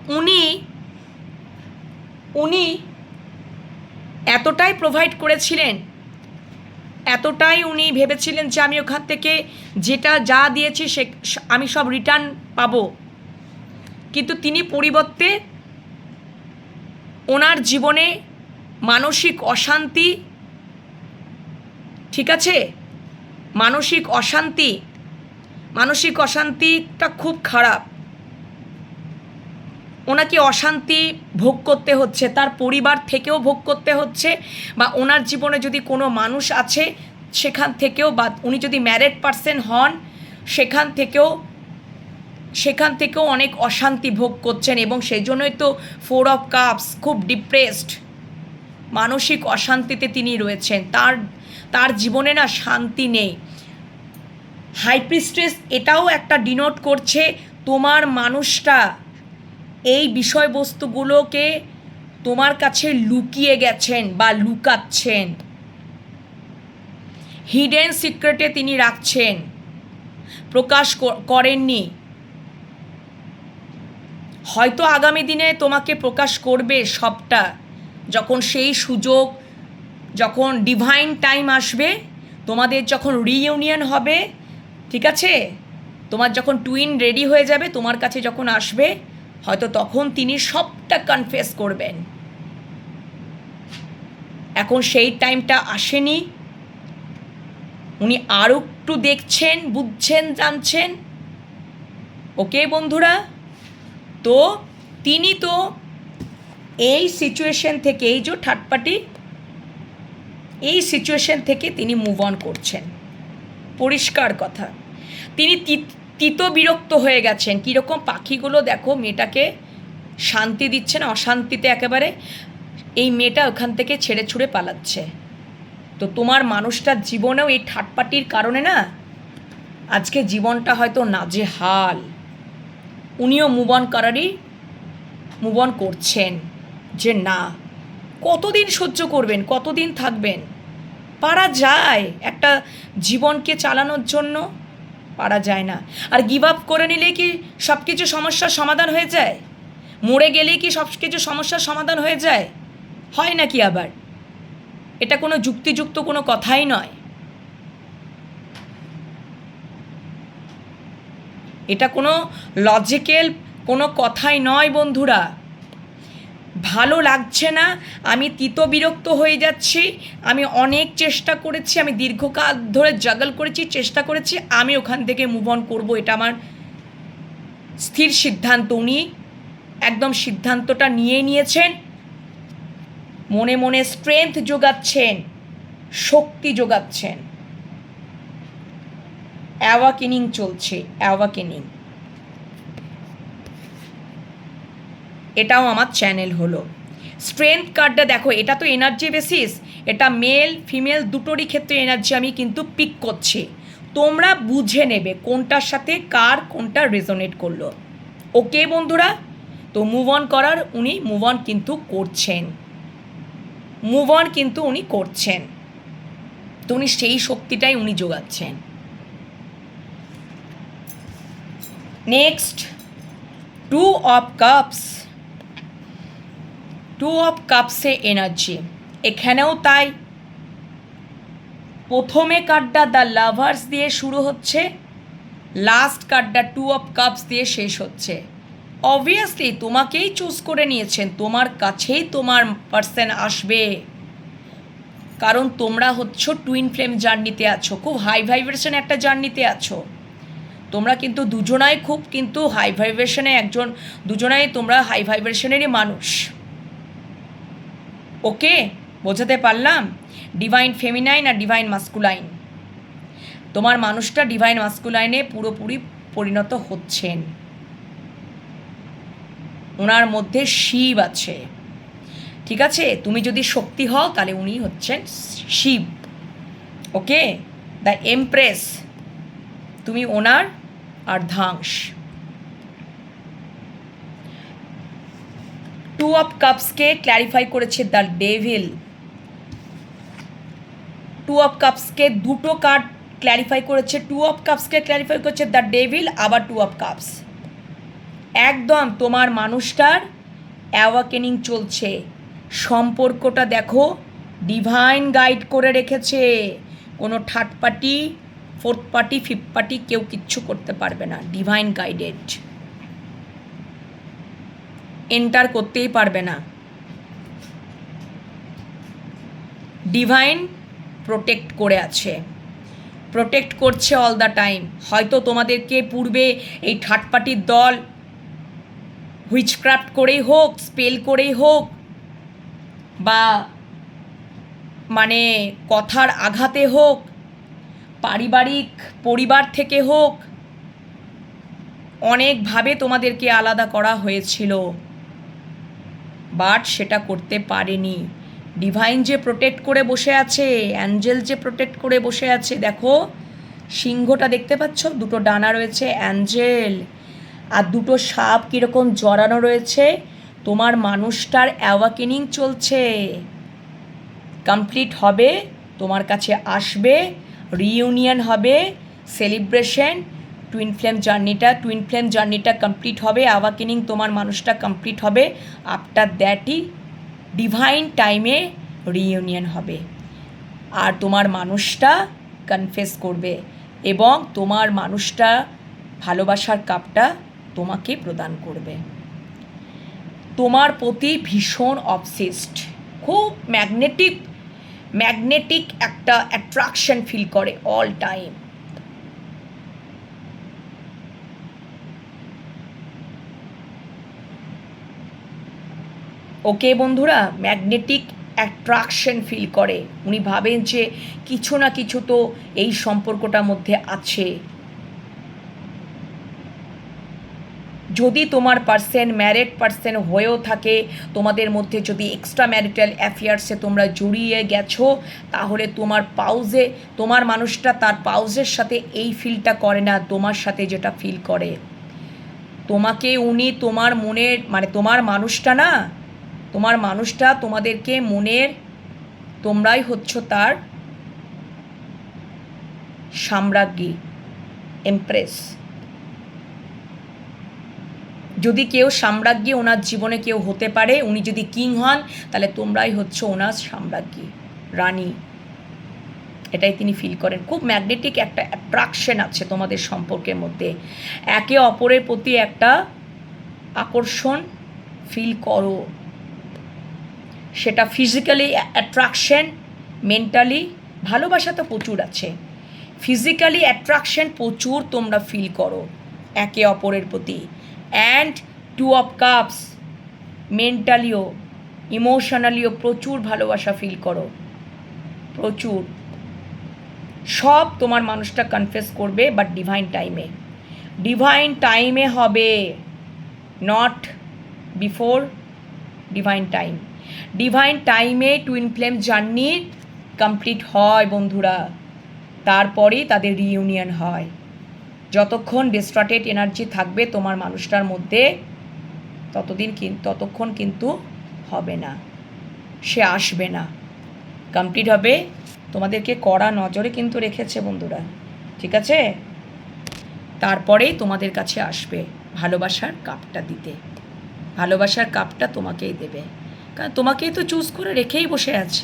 উনি এতটাই প্রোভাইড করেছিলেন, এতটাই উনি ভেবেছিলেন যে আমি ওখান থেকে যা দিয়েছি আমি সব রিটার্ন পাবো। কিন্তু তিনি পরিবর্তে ওনার জীবনে মানসিক অশান্তি, ঠিক আছে, মানসিক অশান্তিটা খুব খারাপ। ওনাকে অশান্তি ভোগ করতে হচ্ছে, তার পরিবার থেকেও ভোগ করতে হচ্ছে, বা ওনার জীবনে যদি কোনো মানুষ আছে সেখান থেকেও, বা উনি যদি ম্যারিড পারসন হন সেখান থেকেও অনেক অশান্তি ভোগ করছেন। এবং সেই জন্যই তো 4 অফ কাপস, খুব ডিপ্রেসড, মানসিক অশান্তিতে তিনি রয়েছেন। তার জীবনে না শান্তি নেই। হাই প্রিস্টেস এটাও একটা ডিনোট করছে তোমার মানুষটা এই বিষয়বস্তুগুলোকে তোমার কাছে লুকিয়ে গেছেন বা লুকাচ্ছেন, হিডেন সিক্রেটে তিনি রাখছেন, প্রকাশ করেননি। হয়তো আগামী দিনে তোমাকে প্রকাশ করবে সবটা, যখন সেই সুযোগ, যখন ডিভাইন টাইম আসবে, তোমাদের যখন রিইউনিয়ন হবে, ঠিক আছে, তোমার যখন টুইন রেডি হয়ে যাবে, তোমার কাছে যখন আসবে, হয়তো তখন তিনি সবটা কনফেস করবেন। এখন সেই টাইমটা আসেনি, উনি আরও একটু দেখছেন, বুঝছেন, জানছেন। ওকে বন্ধুরা, তো তিনি তো এই সিচুয়েশন থেকে, এই যে থার্ড পার্টি, এই সিচুয়েশন থেকে তিনি মুভ অন করছেন, পরিষ্কার কথা। তিনি তিত বিরক্ত হয়ে গেছেন। কীরকম পাখিগুলো দেখো মেয়েটাকে শান্তি দিচ্ছে না, অশান্তিতে একেবারে এই মেয়েটা ওখান থেকে ছেড়ে ছুড়ে পালাচ্ছে। তো তোমার মানুষটার জীবনেও এই থার্ড পার্টির কারণে না আজকে জীবনটা হয়তো নাজেহাল। উনিও মুভ অন করছেন, যে না কতদিন সহ্য করবেন, কতদিন থাকবেন। পারা যায় একটা জীবনকে চালানোর জন্য, পারা যায় না। আর গিভ আপ করে নিলে কি সব কিছু সমস্যার সমাধান হয়ে যায়? মরে গেলেই কি সব কিছু সমস্যার সমাধান হয়ে যায়? হয় নাকি আবার? এটা কোনো যুক্তিযুক্ত কোনো কথাই নয়। এটা কোনো লজিক্যাল কোনো কথাই নয় বন্ধুরা। ভালো লাগছে না, আমি তিত বিরক্ত হয়ে যাচ্ছি, আমি অনেক চেষ্টা করেছি, আমি দীর্ঘকাল ধরে জাগল করেছি, চেষ্টা করেছি, আমি ওখান থেকে মুভ অন করবো, এটা আমার স্থির সিদ্ধান্ত। উনি একদম সিদ্ধান্তটা নিয়ে নিয়েছেন, মনে মনে স্ট্রেংথ যোগাচ্ছেন, শক্তি যোগাচ্ছেন। অ্যাওয়াকেনিং চলছে, অ্যাওয়াকেনিং। এটাও আমার চ্যানেল হলো। স্ট্রেংথ কার্ডটা দেখো, এটা তো এনার্জি বেসিস, এটা মেল ফিমেল দুটোরই ক্ষেত্রে এনার্জি আমি কিন্তু পিক করছি। তোমরা বুঝে নেবে কোনটার সাথে কার কোনটা রেজোনেট করলো। ওকে বন্ধুরা, তো মুভ অন করার উনি মুভ অন কিন্তু করছেন, মুভ অন কিন্তু উনি করছেন। তো উনি সেই শক্তিটাই উনি যোগাচ্ছেন। Next, two of cups. Two of কাপসে এনার্জি, এখানেও তাই। প্রথমে কার্ডটা দ্য লাভার্স দিয়ে শুরু হচ্ছে, লাস্ট কার্ডটা টু অফ কাপস দিয়ে শেষ হচ্ছে। অবভিয়াসলি তোমাকেই চুজ করে নিয়েছেন, তোমার কাছেই তোমার পার্সন আসবে, কারণ তোমরা হচ্ছ টুইন ফ্লেম জার্নিতে আছো, খুব হাই ভাইব্রেশন একটা জার্নিতে আছো। তোমরা কিন্তু দুজনাই খুব কিন্তু হাই ভাইব্রেশনে, দুজনাই তোমরা হাই ভাইব্রেশনেরই মানুষ। ওকে, বোঝাতে পারলাম? ডিভাইন ফেমিনাইন আর ডিভাইন মাস্কুলাইন, তোমার মানুষটা ডিভাইন মাস্কুলাইনে পুরোপুরি পরিণত হচ্ছেন। ওনার মধ্যে শিব আছে, ঠিক আছে? তুমি যদি শক্তি হও তাহলে উনি হচ্ছেন শিব। ওকে, দ্য এমপ্রেস, তুমি ওনার অর্ধাংশ। টু অফ কাপসকে ক্ল্যারিফাই করেছে দ্য ডেভিল। টু অফ কাপসকে দুটো কার্ড ক্ল্যারিফাই করেছে, টু অফ কাপসকে ক্ল্যারিফাই করছে দ্য ডেভিল, আবার টু অফ কাপস। একদম তোমার মানুষটার অ্যাওয়াকেনিং চলছে, সম্পর্কটা দেখো ডিভাইন গাইড করে রেখেছে। কোনো third party, fourth party, fifth party কেউ কিচ্ছু করতে পারবে না। ডিভাইন গাইডেড, এন্টার করতেই পারবে না। ডিভাইন প্রোটেক্ট করে আছে, প্রোটেক্ট করছে অল দ্য টাইম। হয়তো তোমাদেরকে পূর্বে এই থার্ড পার্টির দল হুইচক্রাফট করেই হোক, স্পেল করেই হোক, বা মানে কথার আঘাতে হোক, পারিবারিক পরিবার থেকে হোক, অনেকভাবে তোমাদেরকে আলাদা করা হয়েছিল, বাট সেটা করতে পারেনি। ডিভাইন যে প্রোটেক্ট করে বসে আছে, অ্যাঞ্জেল যে প্রোটেক্ট করে বসে আছে, দেখো সিংহটা দেখতে পাচ্ছ, দুটো ডানা রয়েছে, অ্যাঞ্জেল। আর দুটো সাপ কীরকম জড়ানো রয়েছে, তোমার মানুষটার অ্যাওয়াকেনিং চলছে, কমপ্লিট হবে, তোমার কাছে আসবে, রিইউনিয়ন হবে, সেলিব্রেশন, টুইন ফ্লেম জার্নিটা কমপ্লিট হবে, অ্যাওয়াকেনিং তোমার মানুষটা কমপ্লিট হবে। আফটার দ্যাটই ডিভাইন টাইমে রিইউনিয়ন হবে, আর তোমার মানুষটা কনফেস করবে এবং তোমার মানুষটা ভালোবাসার কাপটা তোমাকে প্রদান করবে। তোমার প্রতি ভীষণ অবসেসড, খুব ম্যাগনেটিক একটা অ্যাট্রাকশন ফিল করে অল টাইম। ওকে বন্ধুরা, ম্যাগনেটিক অ্যাট্রাকশন ফিল করে। উনি ভাবেন যে কিছু না কিছু তো এই সম্পর্কটার মধ্যে আছে। যদি তোমার পার্সন ম্যারিড পার্সন হয়েও থাকে, তোমাদের মধ্যে যদি এক্সট্রা ম্যারিটাল অ্যাফেয়ার্সে তোমরা জড়িয়ে গেছো, তাহলে তোমার মানুষটা তার পাউজের সাথে এই ফিলটা করে না, তোমার সাথে যেটা ফিল করে। তোমাকে উনি তোমার মনের তোমার মানুষটা তোমাদেরকে মনের, তোমরাই হচ্ছ তার সাম্রাজ্ঞী, এমপ্রেস। যদি কেউ সাম্রাজ্ঞী ওনার জীবনে কেউ হতে পারে, উনি যদি কিং হন, তাহলে তোমরাই হচ্ছ ওনার সাম্রাজ্ঞী, রানী। এটাই তিনি ফিল করেন। খুব ম্যাগনেটিক একটা অ্যাট্রাকশন আছে তোমাদের সম্পর্কের মধ্যে, একে অপরের প্রতি একটা আকর্ষণ ফিল করো। সেটা ফিজিক্যালি অ্যাট্রাকশন, মেন্টালি ভালোবাসা তো প্রচুর আছে, ফিজিক্যালি অ্যাট্রাকশন প্রচুর তোমরা ফিল করো একে অপরের প্রতি। অ্যান্ড 2 অফ কাপস, মেন্টালিও ইমোশনালিও প্রচুর ভালোবাসা ফিল করো, প্রচুর। সব তোমার মানুষটা কনফেস করবে, বাট ডিভাইন টাইমে হবে, নট বিফোর ডিভাইন টাইমে টুইন ফ্লেম জার্নি কমপ্লিট হয় বন্ধুরা। তারপরেই তাদের রিইউনিয়ন হয়। যতক্ষণ ডিস্ট্রাক্টেড এনার্জি থাকবে তোমার মানুষটার মধ্যে, ততক্ষণ কিন্তু হবে না, সে আসবে না। কমপ্লিট হবে, তোমাদেরকে কড়া নজরে কিন্তু রেখেছে বন্ধুরা, ঠিক আছে? তারপরেই তোমাদের কাছে আসবে ভালোবাসার কাপটা দিতে, ভালোবাসার কাপটা তোমাকেই দেবে, কারণ তোমাকেই তো চুজ করে রেখেই বসে আছে।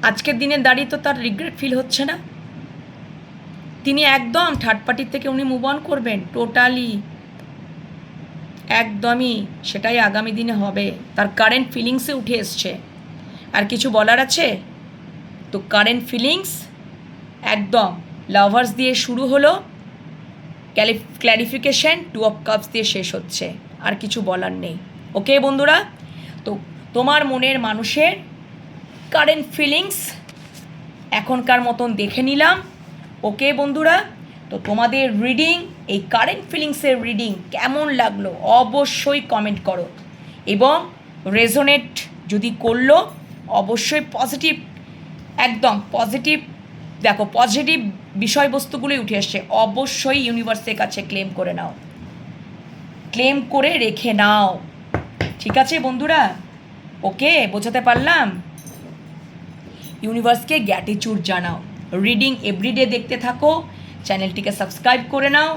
আজকের দিনে দাঁড়িয়ে তো তার রিগ্রেট ফিল হচ্ছে না। তিনি একদম থার্ড পার্টির থেকে উনি মুভ অন করবেন টোটালি, একদমই সেটাই আগামী দিনে হবে। তার কারেন্ট ফিলিংসে উঠে এসছে। আর কিছু বলার আছে? তো কারেন্ট ফিলিংস একদম লাভার্স দিয়ে শুরু হলো, ক্ল্যারিফিকেশন 2 অফ কাপস দিয়ে শেষ হচ্ছে, আর কিছু বলার নেই। ওকে বন্ধুরা, তো তোমার মনের মানুষের কারেন্ট ফিলিংস এখনকার মতন দেখে নিলাম। ওকে বন্ধুরা, তো তোমাদের রিডিং, এই কারেন্ট ফিলিংসের রিডিং কেমন লাগলো অবশ্যই কমেন্ট করো, এবং রেজোনেট যদি করলো অবশ্যই পজিটিভ, একদম পজিটিভ, দেখো পজিটিভ বিষয়বস্তুগুলোই উঠে আসছে, অবশ্যই ইউনিভার্সের কাছে ক্লেম করে নাও, ক্লেম করে রেখে নাও, ঠিক আছে বন্ধুরা? ওকে, বোঝাতে পারলাম? ইউনিভার্সকে গ্র্যাটিটিউড জানাও, রিডিং এভরিডে দেখতে থাকো, চ্যানেলটিকে সাবস্ক্রাইব করে নাও,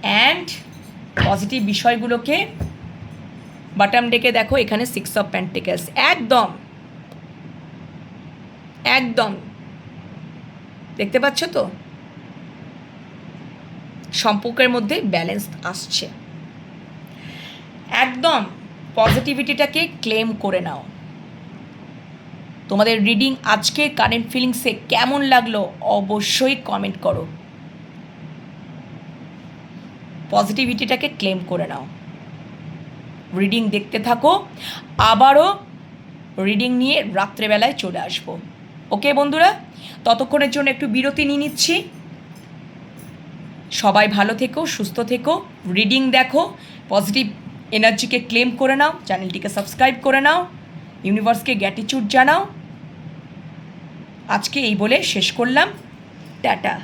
অ্যান্ড পজিটিভ বিষয়গুলোকে বাটাম ডেকে দেখো, এখানে 6 অফ পেন্টিকলস, একদম দেখতে পাচ্ছ তো, সম্পর্কের মধ্যে ব্যালেন্স আসছে। একদম পজিটিভিটিটাকে ক্লেম করে নাও। তোমাদের রিডিং আজকে কারেন্ট ফিলিংসে কেমন লাগলো অবশ্যই কমেন্ট করো, পজিটিভিটিটাকে ক্লেম করে নাও। রিডিং দেখতে থাকো, আবারও রিডিং নিয়ে রাত্রেবেলায় চলে আসবো। ওকে বন্ধুরা, ততক্ষণের জন্য একটু বিরতি নিয়ে নিচ্ছি। সবাই ভালো থেকো, সুস্থ থেকো, রিডিং দেখো, পজিটিভ এনার্জিকে ক্লেম করে নাও, চ্যানেলটিকে সাবস্ক্রাইব করে নাও, ইউনিভার্সকে গ্র্যাটিটিউড জানাও। আজকে এই বলে শেষ করলাম, টাটা।